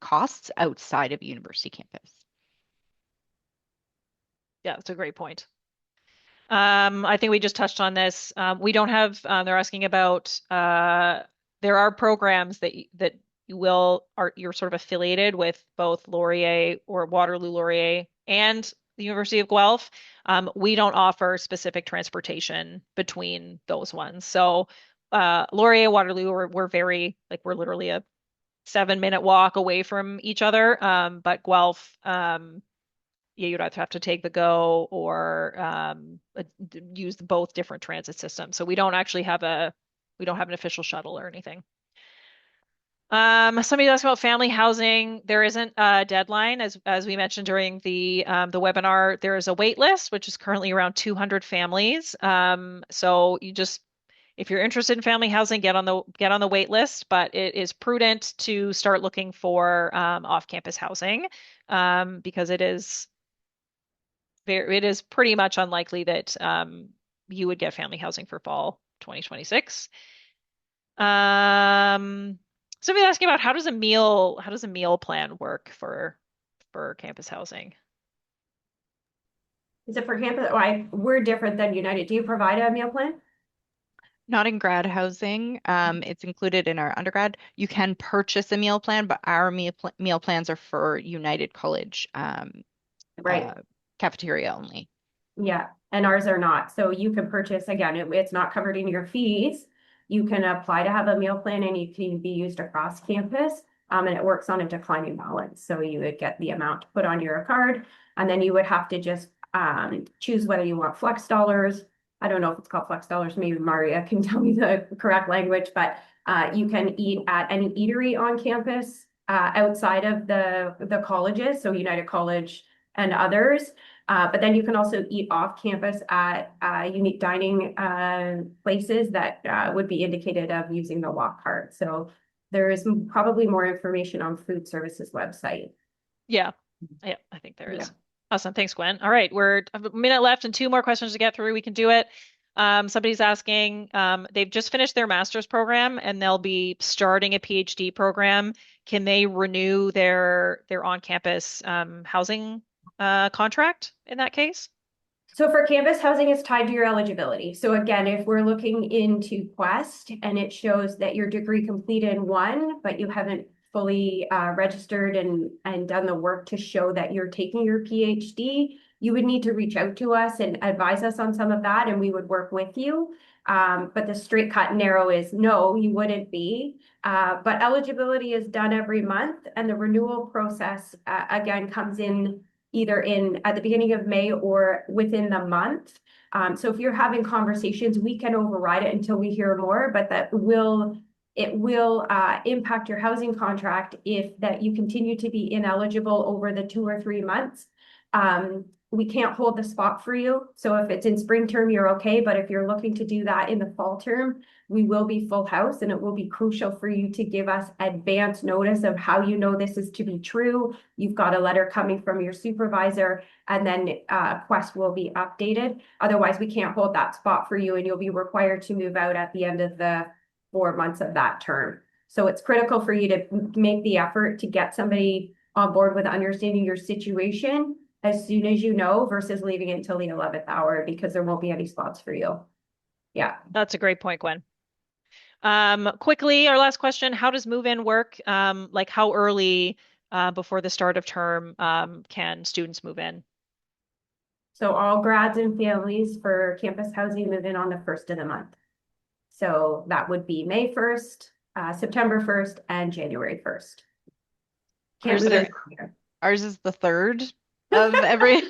Speaker 4: costs outside of university campus.
Speaker 1: Yeah, that's a great point. I think we just touched on this. We don't have, they're asking about, there are programs that you're sort of affiliated with both Laurier or Waterloo Laurier and the University of Guelph. We don't offer specific transportation between those ones. So, Laurier, Waterloo, we're very, like, we're literally a 7-minute walk away from each other. But Guelph, yeah, you'd either have to take the GO or use both different transit systems. So we don't have an official shuttle or anything. Somebody asked about family housing. There isn't a deadline, as we mentioned during the webinar. There is a wait list, which is currently around 200 families. So if you're interested in family housing, get on the wait list. But it is prudent to start looking for off-campus housing because it is pretty much unlikely that you would get family housing for fall 2026. Somebody asking about how does a meal plan work for campus housing?
Speaker 2: Is it for campus? We're different than United. Do you provide a meal plan?
Speaker 4: Not in grad housing. It's included in our undergrad. You can purchase a meal plan, but our meal plans are for United College
Speaker 2: Right.
Speaker 4: cafeteria only.
Speaker 2: Yeah, and ours are not. So you can purchase, again, it's not covered in your fees. You can apply to have a meal plan and it can be used across campus. And it works on a declining balance. So you would get the amount to put on your card, and then you would have to just choose whether you want flex dollars. I don't know if it's called flex dollars. Maybe Maria can tell me the correct language, but you can eat at any eatery on campus outside of the colleges, so United College and others. But then you can also eat off campus at unique dining places that would be indicated of using the walk cart. So there is probably more information on food services website.
Speaker 1: Yeah. Yeah, I think there
Speaker 2: Yeah.
Speaker 1: is. Awesome. Thanks, Gwen. All right, we're a minute left and two more questions to get through. We can do it. Somebody's asking, they've just finished their master's program and they'll be starting a PhD program. Can they renew their on-campus housing contract in that case?
Speaker 2: So for campus housing is tied to your eligibility. So again, if we're looking into Quest and it shows that your degree completed one, but you haven't fully registered and done the work to show that you're taking your PhD, you would need to reach out to us and advise us on some of that, and we would work with you. But the straight cut and narrow is no, you wouldn't be. But eligibility is done every month, and the renewal process again comes in either at the beginning of May or within the month. So if you're having conversations, we can override it until we hear more, but it will impact your housing contract if that you continue to be ineligible over the 2 or 3 months. We can't hold the spot for you. So if it's in spring term, you're okay. But if you're looking to do that in the fall term, we will be full house, and it will be crucial for you to give us advance notice of how you know this is to be true. You've got a letter coming from your supervisor, and then Quest will be updated. Otherwise, we can't hold that spot for you, and you'll be required to move out at the end of the 4 months of that term. So it's critical for you to make the effort to get somebody on board with understanding your situation as soon as you know versus leaving it until the 11th hour, because there won't be any spots for you. Yeah.
Speaker 1: That's a great point, Gwen. Quickly, our last question, how does move-in work? Like how early before the start of term can students move in?
Speaker 2: So all grads and families for campus housing move in on the 1st of the month. So that would be May 1st, September 1st, and January 1st. Can't
Speaker 4: Ours
Speaker 2: move
Speaker 4: is,
Speaker 2: in earlier.
Speaker 4: ours is the third of every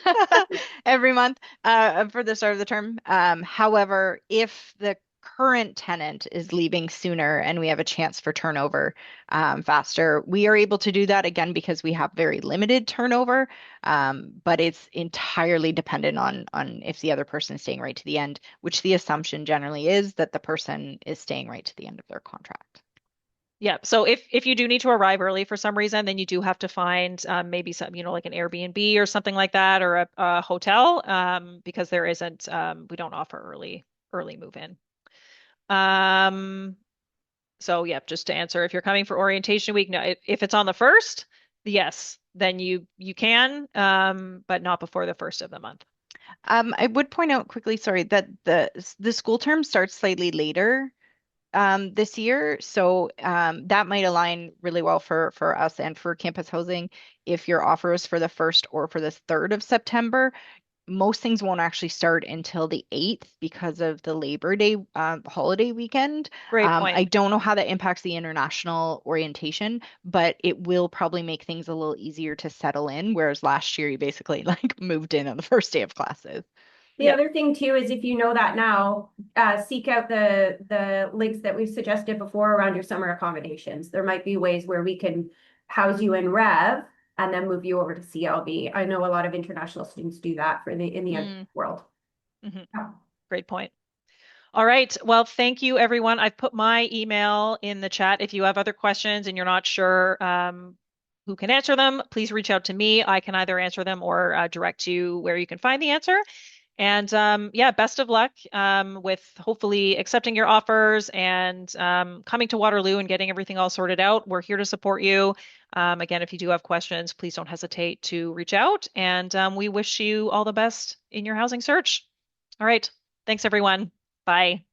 Speaker 4: every month for the start of the term. However, if the current tenant is leaving sooner and we have a chance for turnover faster, we are able to do that again because we have very limited turnover. But it's entirely dependent on if the other person is staying right to the end, which the assumption generally is that the person is staying right to the end of their contract.
Speaker 1: Yeah. So if you do need to arrive early for some reason, then you do have to find maybe some, like an Airbnb or something like that, or a hotel, because there isn't, we don't offer early move in. So yeah, just to answer, if you're coming for orientation week, no, if it's on the first, yes, then you can, but not before the first of the month.
Speaker 4: I would point out quickly, sorry, that the school term starts slightly later this year, so that might align really well for us and for campus housing. If your offer is for the 1st or for the 3rd of September, most things won't actually start until the 8th because of the Labor Day holiday weekend.
Speaker 1: Great point.
Speaker 4: I don't know how that impacts the international orientation, but it will probably make things a little easier to settle in, whereas last year you basically like moved in on the first day of classes.
Speaker 2: The
Speaker 1: Yep.
Speaker 2: other thing too is if you know that now, seek out the links that we've suggested before around your summer accommodations. There might be ways where we can house you in Rev and then move you over to CLV. I know a lot of international students do that in the
Speaker 1: Mm,
Speaker 2: world.
Speaker 1: mhm.
Speaker 2: Yeah.
Speaker 1: Great point. All right. Well, thank you, everyone. I've put my email in the chat. If you have other questions and you're not sure who can answer them, please reach out to me. I can either answer them or direct you where you can find the answer. And yeah, best of luck with hopefully accepting your offers and coming to Waterloo and getting everything all sorted out. We're here to support you. Again, if you do have questions, please don't hesitate to reach out. And we wish you all the best in your housing search. All right. Thanks, everyone. Bye.